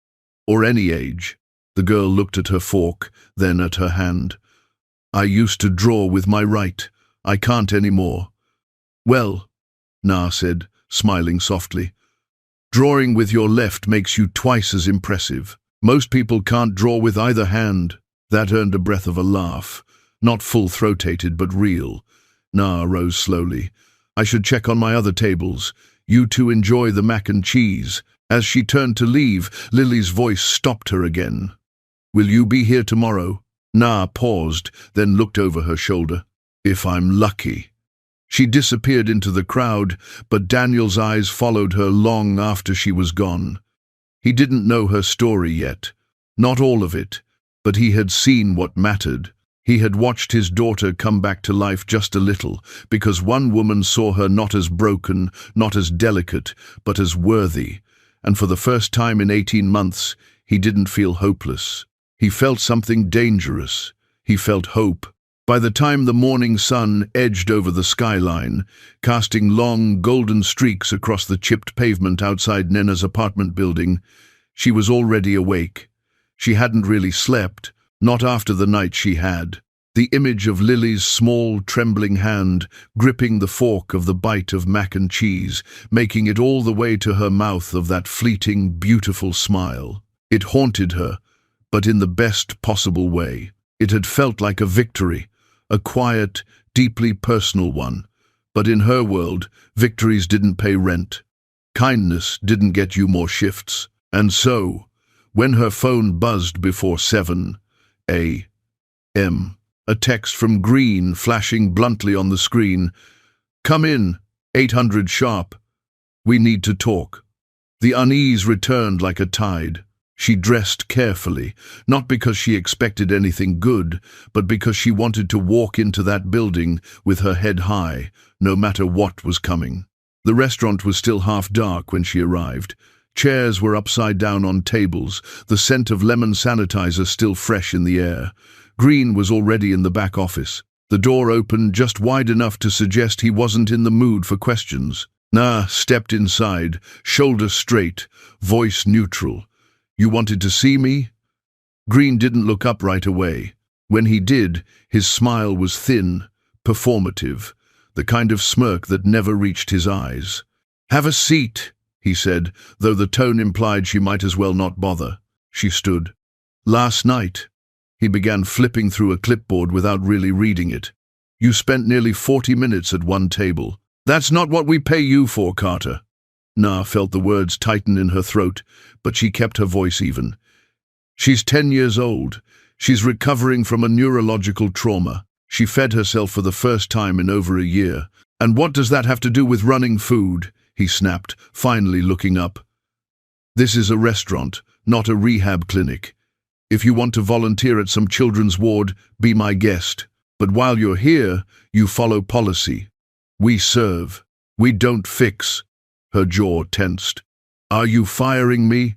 Or any age." The girl looked at her fork, then at her hand. "I used to draw with my right. I can't anymore." "Well," Na said, smiling softly, "drawing with your left makes you twice as impressive. Most people can't draw with either hand." That earned a breath of a laugh, not full-throated but real. Na rose slowly. "I should check on my other tables. You two enjoy the mac and cheese." As she turned to leave, Lily's voice stopped her again. "Will you be here tomorrow?" Na paused, then looked over her shoulder. "If I'm lucky." She disappeared into the crowd, but Daniel's eyes followed her long after she was gone. He didn't know her story yet. Not all of it, but he had seen what mattered. He had watched his daughter come back to life just a little, because one woman saw her not as broken, not as delicate, but as worthy. And for the first time in 18 months, he didn't feel hopeless. He felt something dangerous. He felt hope. By the time the morning sun edged over the skyline, casting long, golden streaks across the chipped pavement outside Nena's apartment building, she was already awake. She hadn't really slept, not after the night she had. The image of Lily's small, trembling hand gripping the fork of the bite of mac and cheese, making it all the way to her mouth of that fleeting, beautiful smile. It haunted her, but in the best possible way. It had felt like a victory, a quiet, deeply personal one. But in her world, victories didn't pay rent. Kindness didn't get you more shifts. And so, when her phone buzzed before 7 a.m., a text from Green flashing bluntly on the screen, "Come in, 800 sharp. We need to talk." The unease returned like a tide. She dressed carefully, not because she expected anything good, but because she wanted to walk into that building with her head high, no matter what was coming. The restaurant was still half dark when she arrived. Chairs were upside down on tables, the scent of lemon sanitizer still fresh in the air. Green was already in the back office. The door opened just wide enough to suggest he wasn't in the mood for questions. Na stepped inside, shoulder straight, voice neutral. "You wanted to see me?" Green didn't look up right away. When he did, his smile was thin, performative, the kind of smirk that never reached his eyes. "Have a seat," he said, though the tone implied she might as well not bother. She stood. "Last night," he began, flipping through a clipboard without really reading it. "You spent nearly 40 minutes at one table. That's not what we pay you for, Carter." Na felt the words tighten in her throat, but she kept her voice even. "She's 10 years old. She's recovering from a neurological trauma. She fed herself for the first time in over a year. And what does that have to do with running food? He snapped, finally looking up. This is a restaurant, not a rehab clinic. If you want to volunteer at some children's ward, be my guest. But while you're here, you follow policy. We serve. We don't fix. Her jaw tensed. Are you firing me?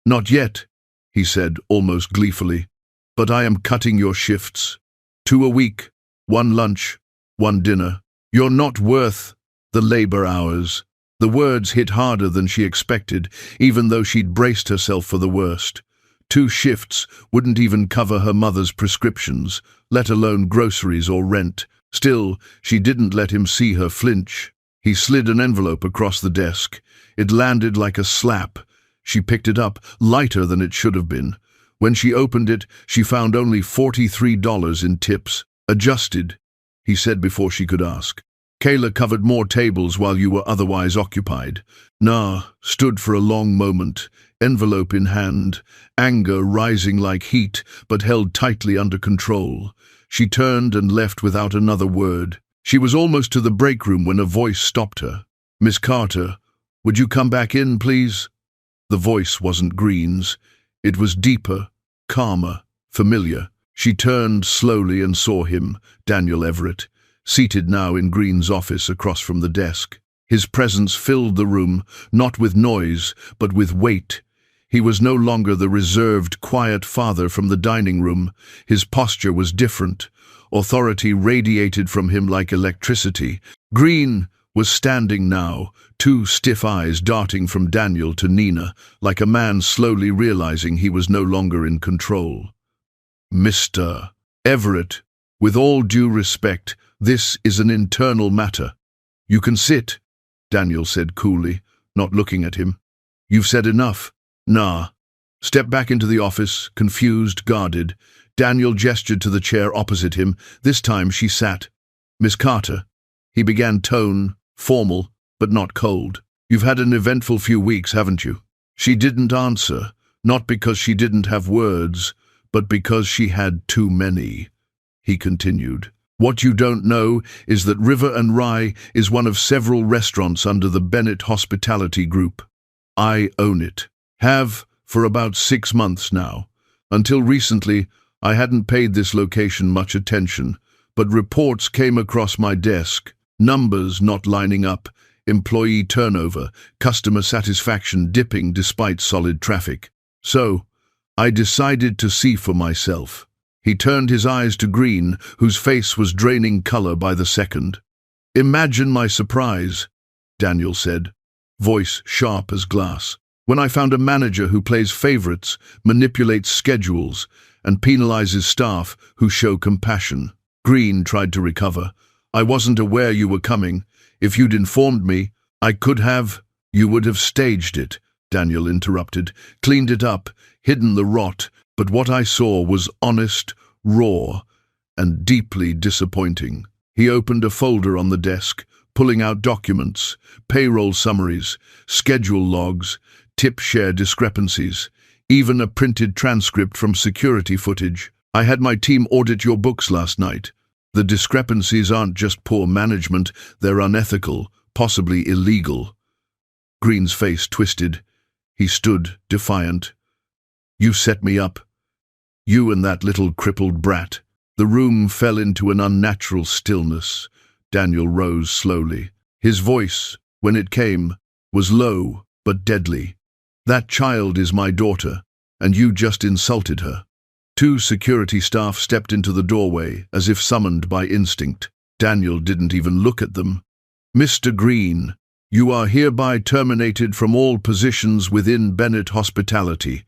Not yet, he said, almost gleefully. But I am cutting your shifts. 2 a week, 1 lunch, 1 dinner. You're not worth the labor hours. The words hit harder than she expected, even though she'd braced herself for the worst. 2 shifts wouldn't even cover her mother's prescriptions, let alone groceries or rent. Still, she didn't let him see her flinch. He slid an envelope across the desk. It landed like a slap. She picked it up, lighter than it should have been. When she opened it, she found only $43 in tips. Adjusted, he said before she could ask. Kayla covered more tables while you were otherwise occupied. Nah stood for a long moment, envelope in hand, anger rising like heat, but held tightly under control. She turned and left without another word. She was almost to the break room when a voice stopped her. Miss Carter, would you come back in, please? The voice wasn't Green's. It was deeper, calmer, familiar. She turned slowly and saw him, Daniel Everett, seated now in Green's office across from the desk. His presence filled the room, not with noise, but with weight. He was no longer the reserved, quiet father from the dining room. His posture was different. Authority radiated from him like electricity. Green was standing now, 2 stiff eyes darting from Daniel to Nina, like a man slowly realizing he was no longer in control. Mr. Everett, with all due respect, this is an internal matter. You can sit, Daniel said coolly, not looking at him. You've said enough. Nah. Step back into the office, confused, guarded. Daniel gestured to the chair opposite him. This time she sat. Miss Carter. He began tone, formal, but not cold. You've had an eventful few weeks, haven't you? She didn't answer, not because she didn't have words, but because she had too many. He continued. What you don't know is that River and Rye is one of several restaurants under the Bennett Hospitality Group. I own it. Have for about 6 months now. Until recently, I hadn't paid this location much attention, but reports came across my desk, numbers not lining up, employee turnover, customer satisfaction dipping despite solid traffic. So, I decided to see for myself. He turned his eyes to Green, whose face was draining color by the second. Imagine my surprise, Daniel said, voice sharp as glass, when I found a manager who plays favorites, manipulates schedules, and penalizes staff who show compassion. Green tried to recover. I wasn't aware you were coming. If you'd informed me, I could have. You would have staged it, Daniel interrupted, cleaned it up, hidden the rot, but what I saw was honest, raw, and deeply disappointing. He opened a folder on the desk, pulling out documents, payroll summaries, schedule logs, tip share discrepancies, even a printed transcript from security footage. I had my team audit your books last night. The discrepancies aren't just poor management, they're unethical, possibly illegal. Green's face twisted. He stood, defiant. You set me up. You and that little crippled brat. The room fell into an unnatural stillness. Daniel rose slowly. His voice, when it came, was low but deadly. That child is my daughter, and you just insulted her. 2 security staff stepped into the doorway, as if summoned by instinct. Daniel didn't even look at them. Mr. Green, you are hereby terminated from all positions within Bennett Hospitality.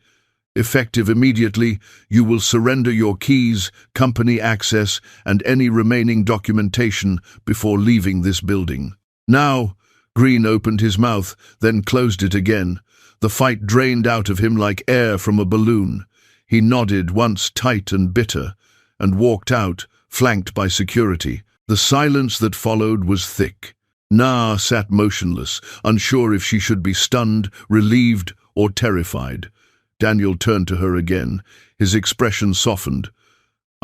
Effective immediately, you will surrender your keys, company access, and any remaining documentation before leaving this building. Now, Green opened his mouth, then closed it again. The fight drained out of him like air from a balloon. He nodded once tight and bitter, and walked out, flanked by security. The silence that followed was thick. Nah sat motionless, unsure if she should be stunned, relieved, or terrified. Daniel turned to her again. His expression softened.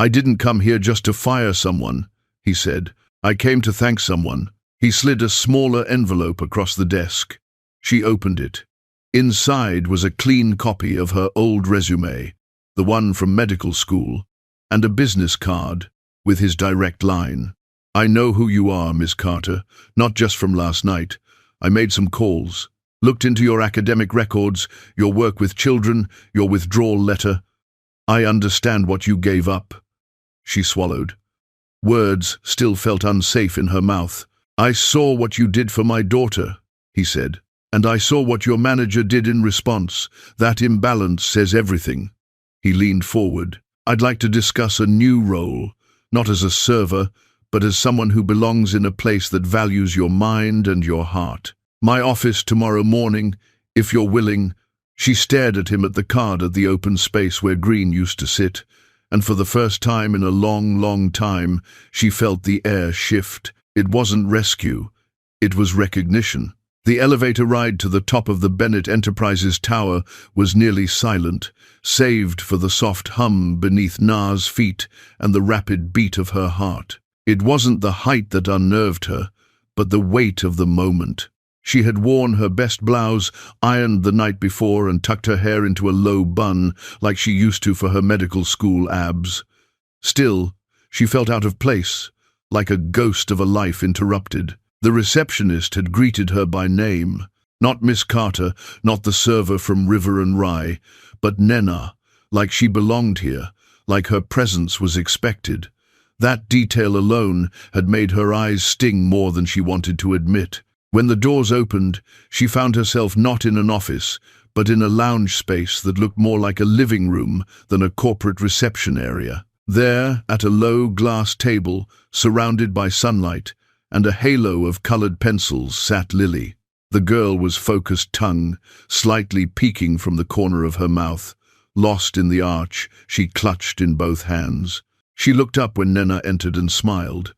I didn't come here just to fire someone, he said. I came to thank someone. He slid a smaller envelope across the desk. She opened it. Inside was a clean copy of her old resume, the one from medical school, and a business card with his direct line. I know who you are, Miss Carter, not just from last night. I made some calls, looked into your academic records, your work with children, your withdrawal letter. I understand what you gave up. She swallowed. Words still felt unsafe in her mouth. I saw what you did for my daughter, he said, and I saw what your manager did in response. That imbalance says everything. He leaned forward. I'd like to discuss a new role, not as a server, but as someone who belongs in a place that values your mind and your heart. My office tomorrow morning, if you're willing. She stared at him at the card at the open space where Green used to sit, and for the first time in a long, long time, she felt the air shift. It wasn't rescue, it was recognition. The elevator ride to the top of the Bennett Enterprises tower was nearly silent, saved for the soft hum beneath Na's feet and the rapid beat of her heart. It wasn't the height that unnerved her, but the weight of the moment. She had worn her best blouse, ironed the night before, and tucked her hair into a low bun like she used to for her medical school abs. Still, she felt out of place, like a ghost of a life interrupted. The receptionist had greeted her by name. Not Miss Carter, not the server from River and Rye, but Nena, like she belonged here, like her presence was expected. That detail alone had made her eyes sting more than she wanted to admit. When the doors opened, she found herself not in an office, but in a lounge space that looked more like a living room than a corporate reception area. There, at a low glass table, surrounded by sunlight, and a halo of colored pencils, sat Lily. The girl was focused tongue, slightly peeking from the corner of her mouth. Lost in the arch, she clutched in both hands. She looked up when Nena entered and smiled.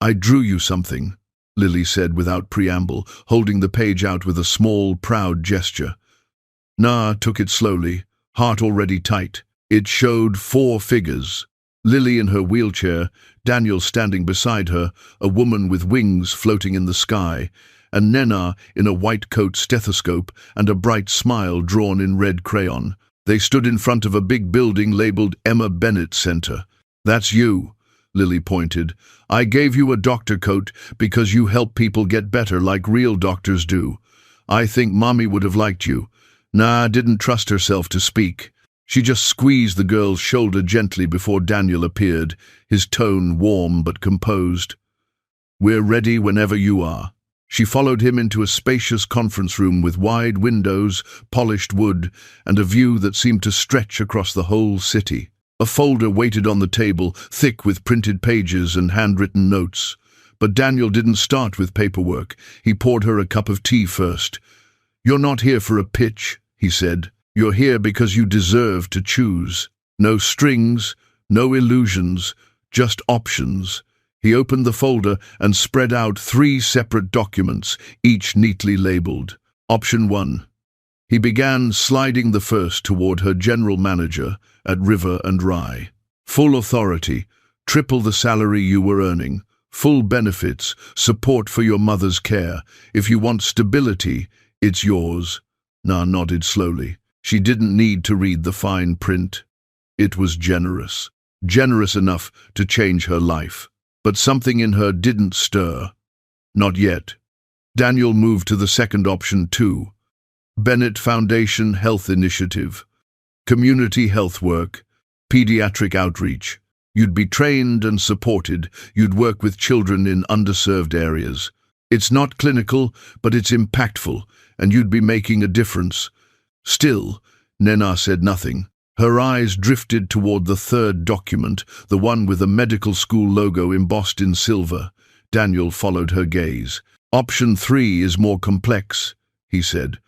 I drew you something, Lily said without preamble, holding the page out with a small, proud gesture. Na took it slowly, heart already tight. It showed 4 figures. Lily in her wheelchair, Daniel standing beside her, a woman with wings floating in the sky, and Nena in a white coat stethoscope and a bright smile drawn in red crayon. They stood in front of a big building labeled Emma Bennett Center. That's you, Lily pointed. I gave you a doctor coat because you help people get better like real doctors do. I think Mommy would have liked you. Na didn't trust herself to speak. She just squeezed the girl's shoulder gently before Daniel appeared, his tone warm but composed. We're ready whenever you are. She followed him into a spacious conference room with wide windows, polished wood, and a view that seemed to stretch across the whole city. A folder waited on the table, thick with printed pages and handwritten notes. But Daniel didn't start with paperwork. He poured her a cup of tea first. You're not here for a pitch, he said. You're here because you deserve to choose. No strings, no illusions, just options. He opened the folder and spread out 3 separate documents, each neatly labeled. Option 1. He began sliding the first toward her general manager at River and Rye. Full authority, triple the salary you were earning, full benefits, support for your mother's care. If you want stability, it's yours. Na nodded slowly. She didn't need to read the fine print. It was generous. Generous enough to change her life. But something in her didn't stir. Not yet. Daniel moved to the second option too. Bennett Foundation Health Initiative. Community health work. Pediatric outreach. You'd be trained and supported. You'd work with children in underserved areas. It's not clinical, but it's impactful, and you'd be making a difference. Still, Nena said nothing. Her eyes drifted toward the third document, the one with a medical school logo embossed in silver. Daniel followed her gaze. Option 3 is more complex, he said.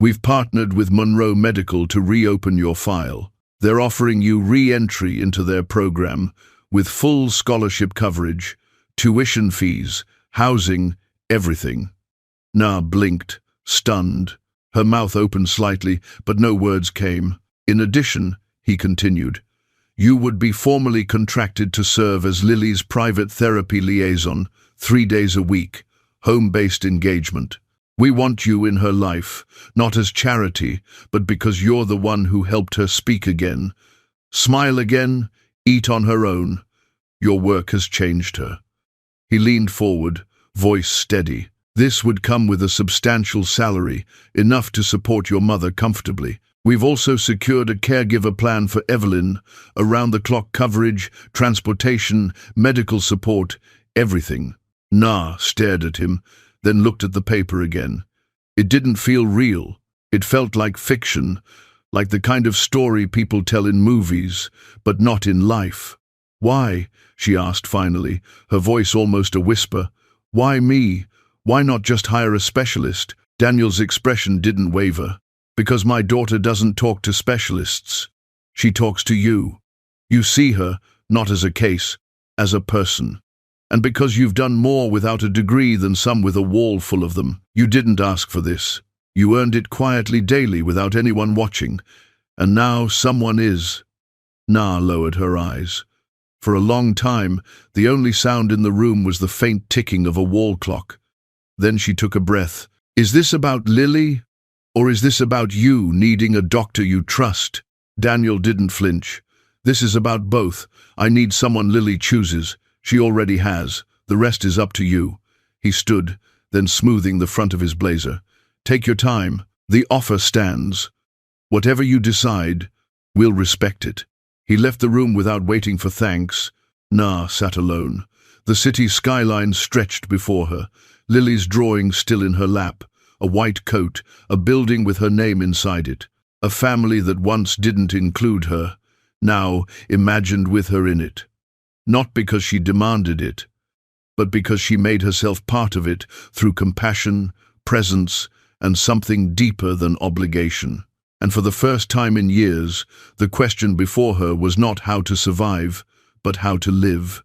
We've partnered with Monroe Medical to reopen your file. They're offering you re-entry into their program with full scholarship coverage, tuition fees, housing, everything. Na blinked, stunned. Her mouth opened slightly, but no words came. In addition, he continued, You would be formally contracted to serve as Lily's private therapy liaison, 3 days a week, home-based engagement. We want you in her life, not as charity, but because you're the one who helped her speak again, smile again, eat on her own. Your work has changed her." He leaned forward, voice steady. "This would come with a substantial salary, enough to support your mother comfortably. We've also secured a caregiver plan for Evelyn, around-the-clock coverage, transportation, medical support, everything." Na stared at him, then looked at the paper again. It didn't feel real. It felt like fiction, like the kind of story people tell in movies, but not in life. "Why?" she asked finally, her voice almost a whisper. "Why me? Why not just hire a specialist?" Daniel's expression didn't waver. "Because my daughter doesn't talk to specialists. She talks to you. You see her, not as a case, as a person. And because you've done more without a degree than some with a wall full of them. You didn't ask for this. You earned it quietly daily without anyone watching. And now someone is." Na lowered her eyes. For a long time, the only sound in the room was the faint ticking of a wall clock. Then she took a breath. "Is this about Lily? Or is this about you needing a doctor you trust?" Daniel didn't flinch. "This is about both. I need someone Lily chooses. She already has. The rest is up to you." He stood, then smoothing the front of his blazer. "Take your time. The offer stands. Whatever you decide, we'll respect it." He left the room without waiting for thanks. Na sat alone. The city skyline stretched before her, Lily's drawing still in her lap. A white coat, a building with her name inside it. A family that once didn't include her, now imagined with her in it. Not because she demanded it, but because she made herself part of it through compassion, presence, and something deeper than obligation. And for the first time in years, the question before her was not how to survive, but how to live.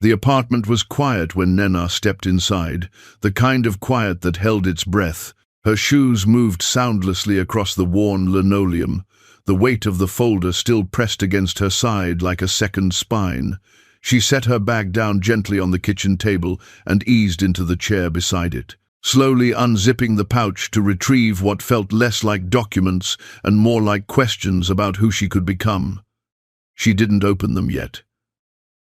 The apartment was quiet when Nena stepped inside, the kind of quiet that held its breath. Her shoes moved soundlessly across the worn linoleum, the weight of the folder still pressed against her side like a second spine. She set her bag down gently on the kitchen table and eased into the chair beside it, slowly unzipping the pouch to retrieve what felt less like documents and more like questions about who she could become. She didn't open them yet.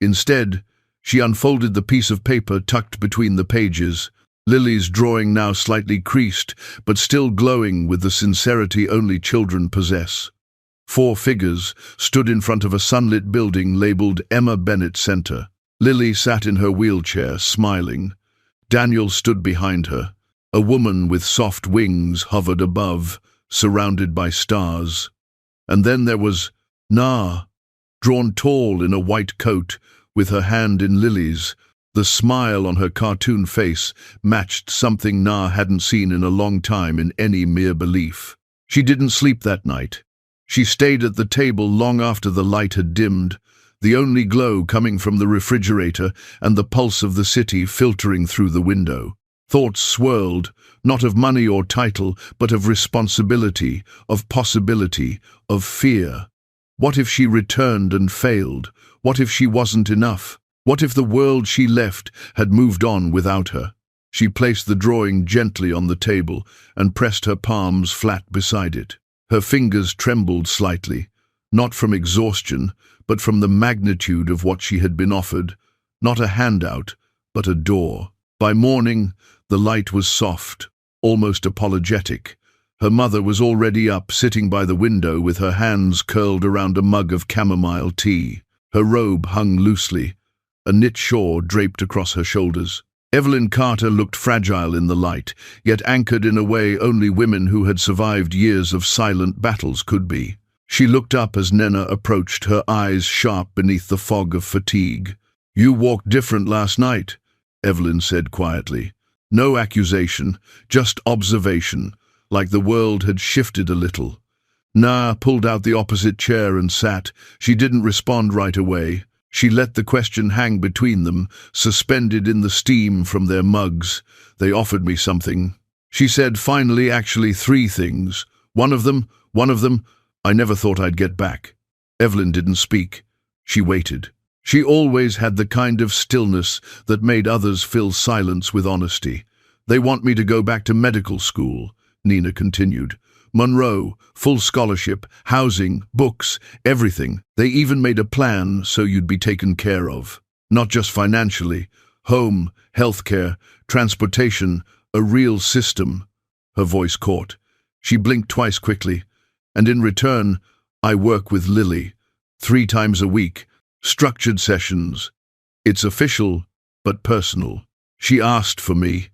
Instead, she unfolded the piece of paper tucked between the pages, Lily's drawing now slightly creased, but still glowing with the sincerity only children possess. 4 figures stood in front of a sunlit building labeled Emma Bennett Center. Lily sat in her wheelchair, smiling. Daniel stood behind her. A woman with soft wings hovered above, surrounded by stars. And then there was Na, drawn tall in a white coat, with her hand in Lily's. The smile on her cartoon face matched something Na hadn't seen in a long time in any mere belief. She didn't sleep that night. She stayed at the table long after the light had dimmed, the only glow coming from the refrigerator and the pulse of the city filtering through the window. Thoughts swirled, not of money or title, but of responsibility, of possibility, of fear. What if she returned and failed? What if she wasn't enough? What if the world she left had moved on without her? She placed the drawing gently on the table and pressed her palms flat beside it. Her fingers trembled slightly, not from exhaustion, but from the magnitude of what she had been offered, not a handout, but a door. By morning, the light was soft, almost apologetic. Her mother was already up, sitting by the window with her hands curled around a mug of chamomile tea. Her robe hung loosely, a knit shawl draped across her shoulders. Evelyn Carter looked fragile in the light, yet anchored in a way only women who had survived years of silent battles could be. She looked up as Nena approached, her eyes sharp beneath the fog of fatigue. "You walked different last night," Evelyn said quietly. No accusation, just observation, like the world had shifted a little. Na pulled out the opposite chair and sat. She didn't respond right away. She let the question hang between them, suspended in the steam from their mugs. "They offered me something," she said finally, "actually 3 things. One of them, I never thought I'd get back." Evelyn didn't speak. She waited. She always had the kind of stillness that made others fill silence with honesty. "They want me to go back to medical school," Nina continued. "Monroe, full scholarship, housing, books, everything. They even made a plan so you'd be taken care of. Not just financially. Home, healthcare, transportation, a real system." Her voice caught. She blinked twice quickly. "And in return, I work with Lily. 3 times a week. Structured sessions. It's official, but personal. She asked for me."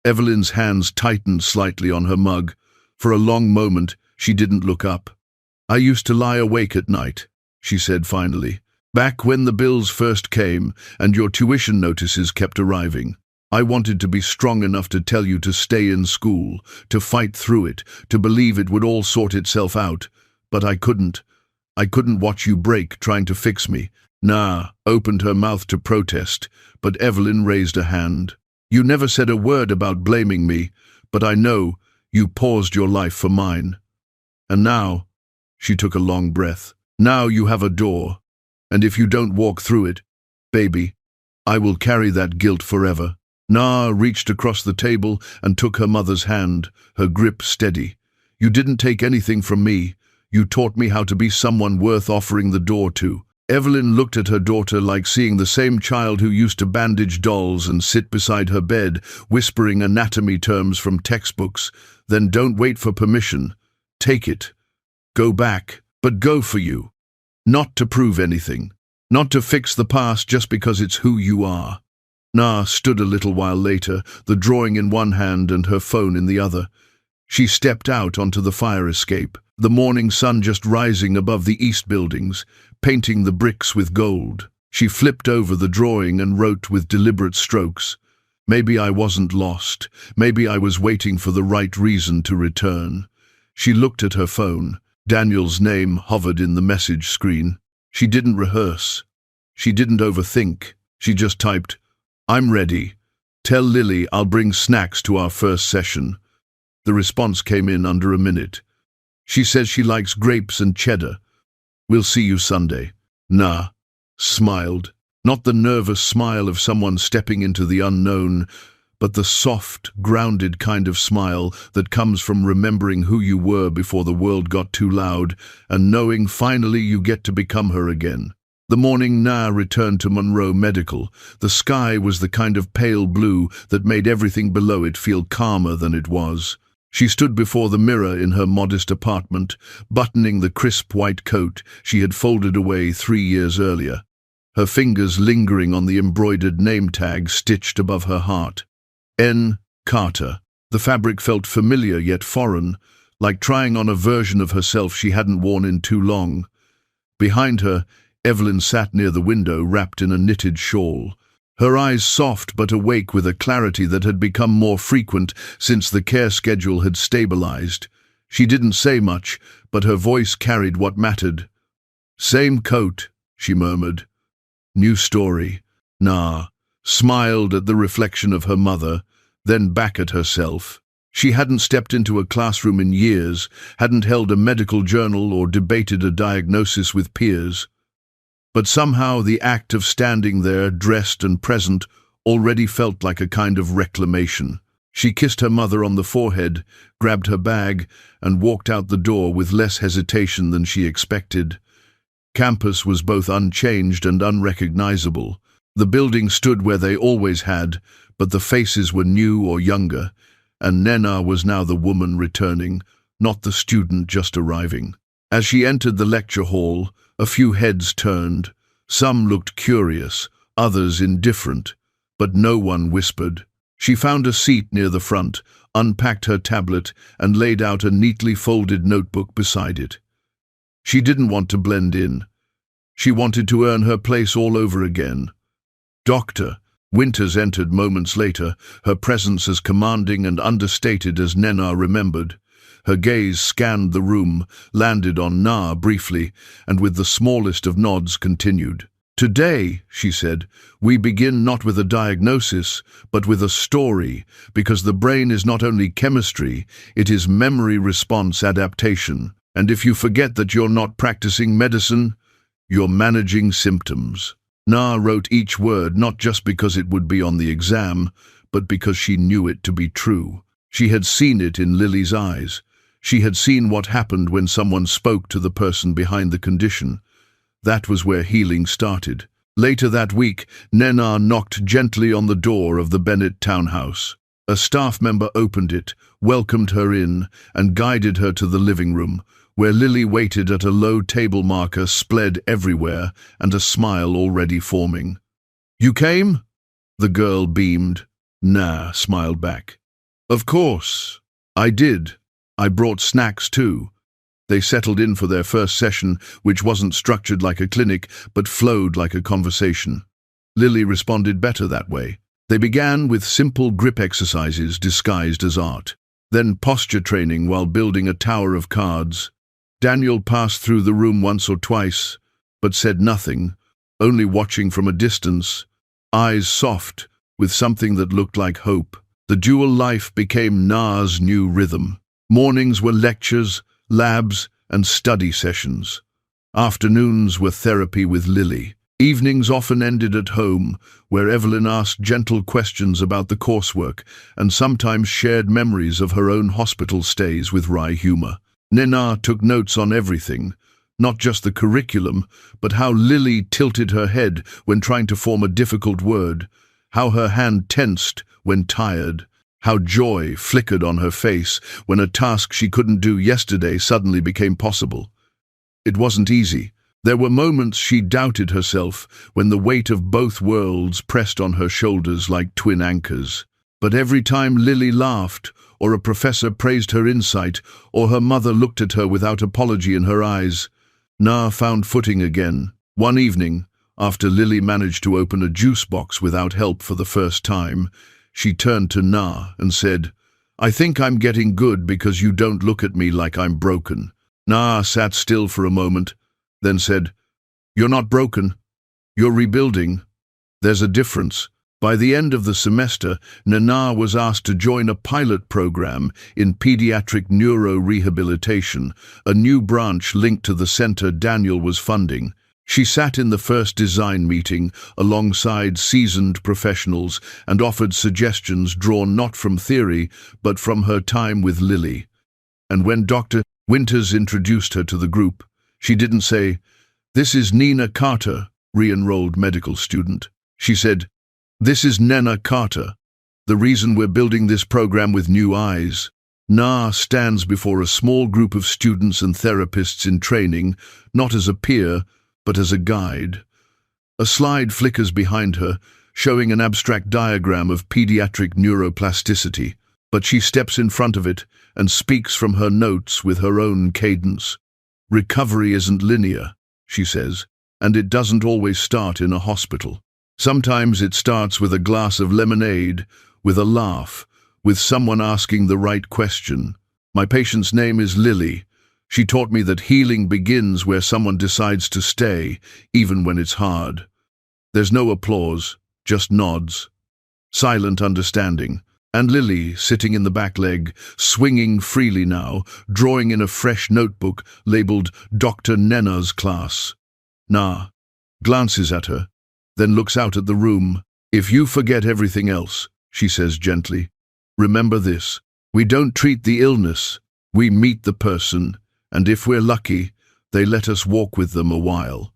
Evelyn's hands tightened slightly on her mug. For a long moment, she didn't look up. "I used to lie awake at night," she said finally. "Back when the bills first came and your tuition notices kept arriving. I wanted to be strong enough to tell you to stay in school, to fight through it, to believe it would all sort itself out. But I couldn't. I couldn't watch you break trying to fix me." Na opened her mouth to protest, but Evelyn raised a hand. "You never said a word about blaming me, but I know you paused your life for mine. And now," she took a long breath, "now you have a door. And if you don't walk through it, baby, I will carry that guilt forever." Na reached across the table and took her mother's hand, her grip steady. "You didn't take anything from me. You taught me how to be someone worth offering the door to." Evelyn looked at her daughter like seeing the same child who used to bandage dolls and sit beside her bed, whispering anatomy terms from textbooks. "Then don't wait for permission. Take it. Go back, but go for you. Not to prove anything. Not to fix the past just because it's who you are." Na stood a little while later, the drawing in one hand and her phone in the other. She stepped out onto the fire escape, the morning sun just rising above the east buildings, painting the bricks with gold. She flipped over the drawing and wrote with deliberate strokes, "Maybe I wasn't lost. Maybe I was waiting for the right reason to return." She looked at her phone. Daniel's name hovered in the message screen. She didn't rehearse. She didn't overthink. She just typed, "I'm ready. Tell Lily I'll bring snacks to our first session." The response came in under a minute. "She says she likes grapes and cheddar. We'll see you Sunday." Na smiled, not the nervous smile of someone stepping into the unknown, but the soft, grounded kind of smile that comes from remembering who you were before the world got too loud and knowing finally you get to become her again. The morning Na returned to Monroe Medical. The sky was the kind of pale blue that made everything below it feel calmer than it was. She stood before the mirror in her modest apartment, buttoning the crisp white coat she had folded away 3 years earlier, her fingers lingering on the embroidered name tag stitched above her heart. N. Carter. The fabric felt familiar yet foreign, like trying on a version of herself she hadn't worn in too long. Behind her, Evelyn sat near the window, wrapped in a knitted shawl, her eyes soft but awake with a clarity that had become more frequent since the care schedule had stabilized. She didn't say much, but her voice carried what mattered. "Same coat," she murmured. "New story." Na smiled at the reflection of her mother, then back at herself. She hadn't stepped into a classroom in years, hadn't held a medical journal or debated a diagnosis with peers. But somehow the act of standing there, dressed and present, already felt like a kind of reclamation. She kissed her mother on the forehead, grabbed her bag, and walked out the door with less hesitation than she expected. Campus was both unchanged and unrecognizable. The buildings stood where they always had, but the faces were new or younger, and Nena was now the woman returning, not the student just arriving. As she entered the lecture hall, a few heads turned. Some looked curious, others indifferent, but no one whispered. She found a seat near the front, unpacked her tablet, and laid out a neatly folded notebook beside it. She didn't want to blend in. She wanted to earn her place all over again. "Doctor." Winters entered moments later, her presence as commanding and understated as Nena remembered. Her gaze scanned the room, landed on Na briefly, and with the smallest of nods continued. "Today," she said, "we begin not with a diagnosis, but with a story, because the brain is not only chemistry, it is memory response adaptation. And if you forget that you're not practicing medicine, You're managing symptoms. Na wrote each word not just because it would be on the exam, but because she knew it to be true. She had seen it in Lily's eyes. She had seen what happened when someone spoke to the person behind the condition. That was where healing started. Later that week, Nena knocked gently on the door of the Bennett townhouse. A staff member opened it, welcomed her in, and guided her to the living room, where Lily waited at a low table marker spread everywhere and a smile already forming. "You came?" The girl beamed. Na smiled back. "Of course. I did. I brought snacks too." They settled in for their first session, which wasn't structured like a clinic, but flowed like a conversation. Lily responded better that way. They began with simple grip exercises disguised as art, then posture training while building a tower of cards. Daniel passed through the room once or twice, but said nothing, only watching from a distance, eyes soft, with something that looked like hope. The dual life became Na's new rhythm. Mornings were lectures, labs, and study sessions. Afternoons were therapy with Lily. Evenings often ended at home, where Evelyn asked gentle questions about the coursework and sometimes shared memories of her own hospital stays with wry humor. Nena took notes on everything, not just the curriculum, but how Lily tilted her head when trying to form a difficult word, how her hand tensed when tired, how joy flickered on her face when a task she couldn't do yesterday suddenly became possible. It wasn't easy. There were moments she doubted herself when the weight of both worlds pressed on her shoulders like twin anchors. But every time Lily laughed, or a professor praised her insight, or her mother looked at her without apology in her eyes, Na found footing again. One evening, after Lily managed to open a juice box without help for the first time, she turned to Na and said, "I think I'm getting good because you don't look at me like I'm broken." Na sat still for a moment, then said, "You're not broken. You're rebuilding. There's a difference." By the end of the semester, Nana was asked to join a pilot program in pediatric neurorehabilitation, a new branch linked to the center Daniel was funding. She sat in the first design meeting alongside seasoned professionals and offered suggestions drawn not from theory, but from her time with Lily. And when Dr. Winters introduced her to the group, she didn't say, "This is Nina Carter, re-enrolled medical student." She said, "This is Nena Carter, the reason we're building this program with new eyes." Na stands before a small group of students and therapists in training, not as a peer, but as a guide. A slide flickers behind her, showing an abstract diagram of pediatric neuroplasticity, but she steps in front of it and speaks from her notes with her own cadence. "Recovery isn't linear," she says, "and it doesn't always start in a hospital. Sometimes it starts with a glass of lemonade, with a laugh, with someone asking the right question. My patient's name is Lily. She taught me that healing begins where someone decides to stay, even when it's hard. There's no applause, just nods. Silent understanding. And Lily, sitting in the back leg, swinging freely now, drawing in a fresh notebook labeled Dr. Nena's class. Na glances at her, then looks out at the room. "If you forget everything else," she says gently, "remember this. We don't treat the illness. We meet the person, and if we're lucky, they let us walk with them a while."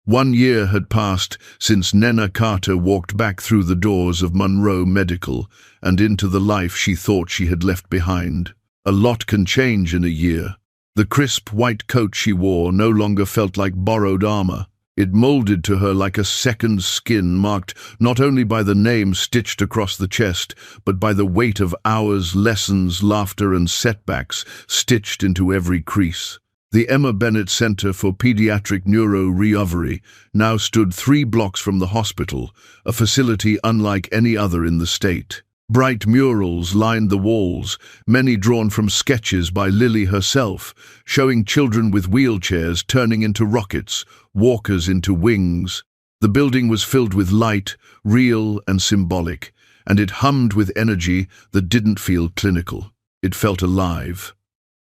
1 year had passed since Nena Carter walked back through the doors of Monroe Medical and into the life she thought she had left behind. A lot can change in a year. The crisp white coat she wore no longer felt like borrowed armor. It molded to her like a second skin marked not only by the name stitched across the chest, but by the weight of hours, lessons, laughter, and setbacks stitched into every crease. The Emma Bennett Center for Pediatric Neuro-Recovery now stood 3 blocks from the hospital, a facility unlike any other in the state. Bright murals lined the walls, many drawn from sketches by Lily herself, showing children with wheelchairs turning into rockets, walkers into wings. The building was filled with light, real and symbolic, and it hummed with energy that didn't feel clinical. It felt alive.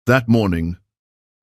That morning,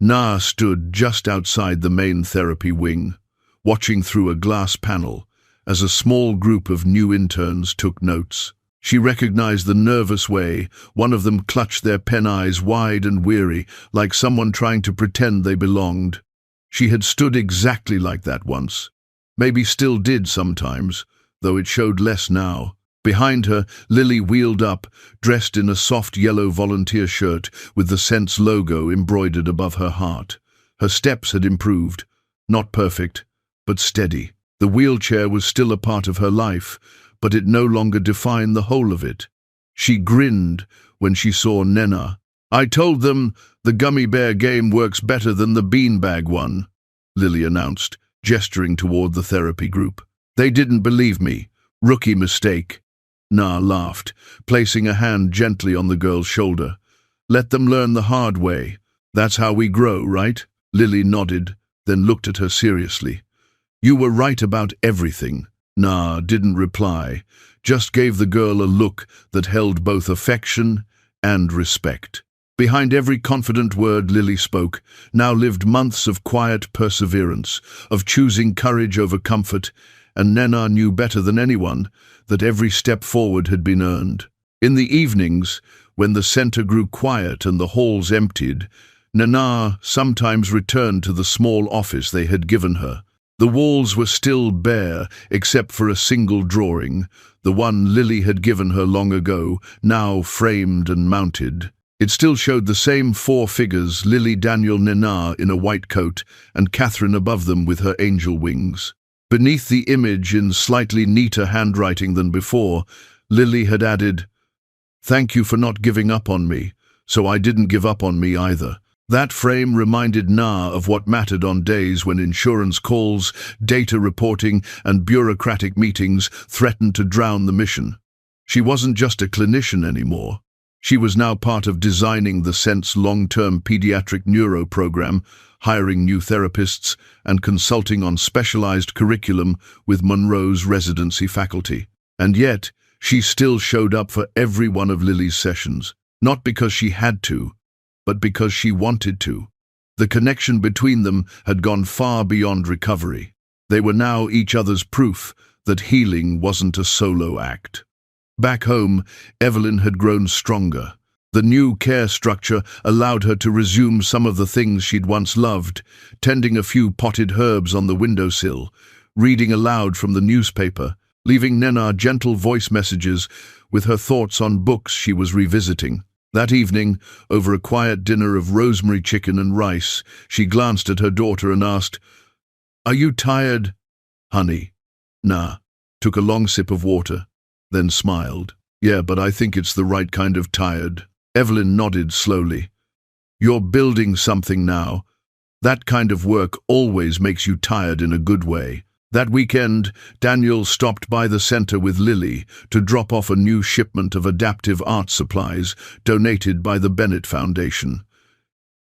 Na stood just outside the main therapy wing, watching through a glass panel as a small group of new interns took notes. She recognized the nervous way one of them clutched their pen, eyes wide and weary, like someone trying to pretend they belonged. She had stood exactly like that once. Maybe still did sometimes, though it showed less now. Behind her, Lily wheeled up, dressed in a soft yellow volunteer shirt with the Sense logo embroidered above her heart. Her steps had improved, not perfect, but steady. The wheelchair was still a part of her life, but it no longer defined the whole of it. She grinned when she saw Nena. "I told them the gummy bear game works better than the beanbag one," Lily announced, gesturing toward the therapy group. "They didn't believe me. Rookie mistake." Na laughed, placing a hand gently on the girl's shoulder. "Let them learn the hard way. That's how we grow, right?" Lily nodded, then looked at her seriously. "You were right about everything." Na didn't reply, just gave the girl a look that held both affection and respect. Behind every confident word Lily spoke now lived months of quiet perseverance, of choosing courage over comfort, and Nena knew better than anyone that every step forward had been earned. In the evenings, when the center grew quiet and the halls emptied, Nena sometimes returned to the small office they had given her. The walls were still bare, except for a single drawing, the one Lily had given her long ago, now framed and mounted. It still showed the same four figures, Lily, Daniel, Nena in a white coat, and Catherine above them with her angel wings. Beneath the image, in slightly neater handwriting than before, Lily had added, "Thank you for not giving up on me, so I didn't give up on me either." That frame reminded Na of what mattered on days when insurance calls, data reporting, and bureaucratic meetings threatened to drown the mission. She wasn't just a clinician anymore. She was now part of designing the Sense long-term pediatric neuro program, hiring new therapists, and consulting on specialized curriculum with Monroe's residency faculty. And yet, she still showed up for every one of Lily's sessions, not because she had to, but because she wanted to. The connection between them had gone far beyond recovery. They were now each other's proof that healing wasn't a solo act. Back home, Evelyn had grown stronger. The new care structure allowed her to resume some of the things she'd once loved, tending a few potted herbs on the windowsill, reading aloud from the newspaper, leaving Nena gentle voice messages with her thoughts on books she was revisiting. That evening, over a quiet dinner of rosemary chicken and rice, she glanced at her daughter and asked, "Are you tired, honey?" Na took a long sip of water, then smiled. "Yeah, but I think it's the right kind of tired." Evelyn nodded slowly. "You're building something now. That kind of work always makes you tired in a good way." That weekend, Daniel stopped by the center with Lily to drop off a new shipment of adaptive art supplies donated by the Bennett Foundation.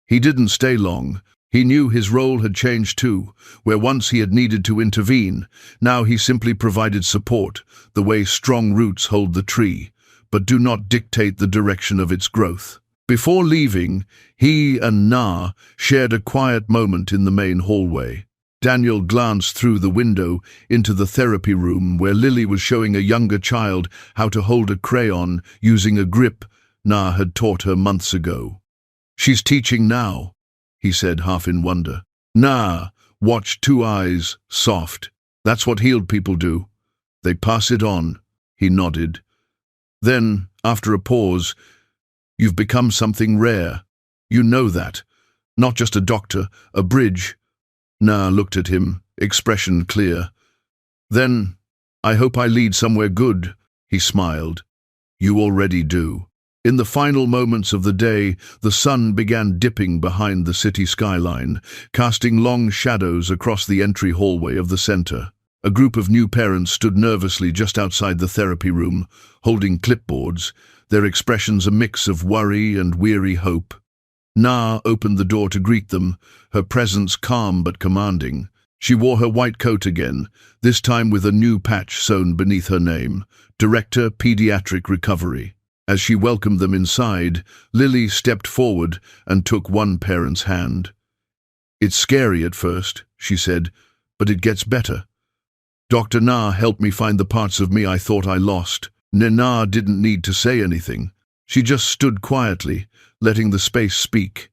He didn't stay long. He knew his role had changed too, where once he had needed to intervene, now he simply provided support, the way strong roots hold the tree, but do not dictate the direction of its growth. Before leaving, he and Na shared a quiet moment in the main hallway. Daniel glanced through the window into the therapy room where Lily was showing a younger child how to hold a crayon using a grip Na had taught her months ago. "She's teaching now," he said, half in wonder. Na watched, two eyes soft. "That's what healed people do. They pass it on," he nodded. Then, after a pause, "You've become something rare. You know that. Not just a doctor, a bridge." Na looked at him, expression clear. "Then, I hope I lead somewhere good," he smiled. "You already do." In the final moments of the day, the sun began dipping behind the city skyline, casting long shadows across the entry hallway of the center. A group of new parents stood nervously just outside the therapy room, holding clipboards, their expressions a mix of worry and weary hope. Na opened the door to greet them, her presence calm but commanding. She wore her white coat again, this time with a new patch sewn beneath her name, Director, Pediatric Recovery. As she welcomed them inside, Lily stepped forward and took one parent's hand. "It's scary at first," she said, "but it gets better." Dr. Na helped me find the parts of me I thought I lost. Nena didn't need to say anything. She just stood quietly, letting the space speak.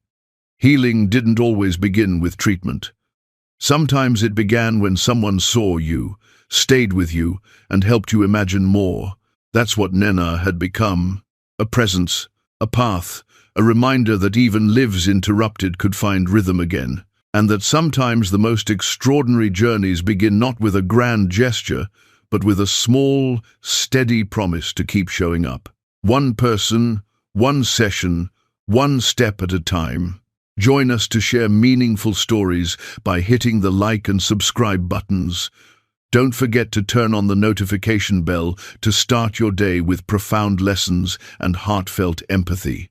Healing didn't always begin with treatment. Sometimes it began when someone saw you, stayed with you, and helped you imagine more. That's what Nena had become. A presence, a path, a reminder that even lives interrupted could find rhythm again, and that sometimes the most extraordinary journeys begin not with a grand gesture, but with a small, steady promise to keep showing up. One person, one session, one step at a time. Join us to share meaningful stories by hitting the like and subscribe buttons. Don't forget to turn on the notification bell to start your day with profound lessons and heartfelt empathy.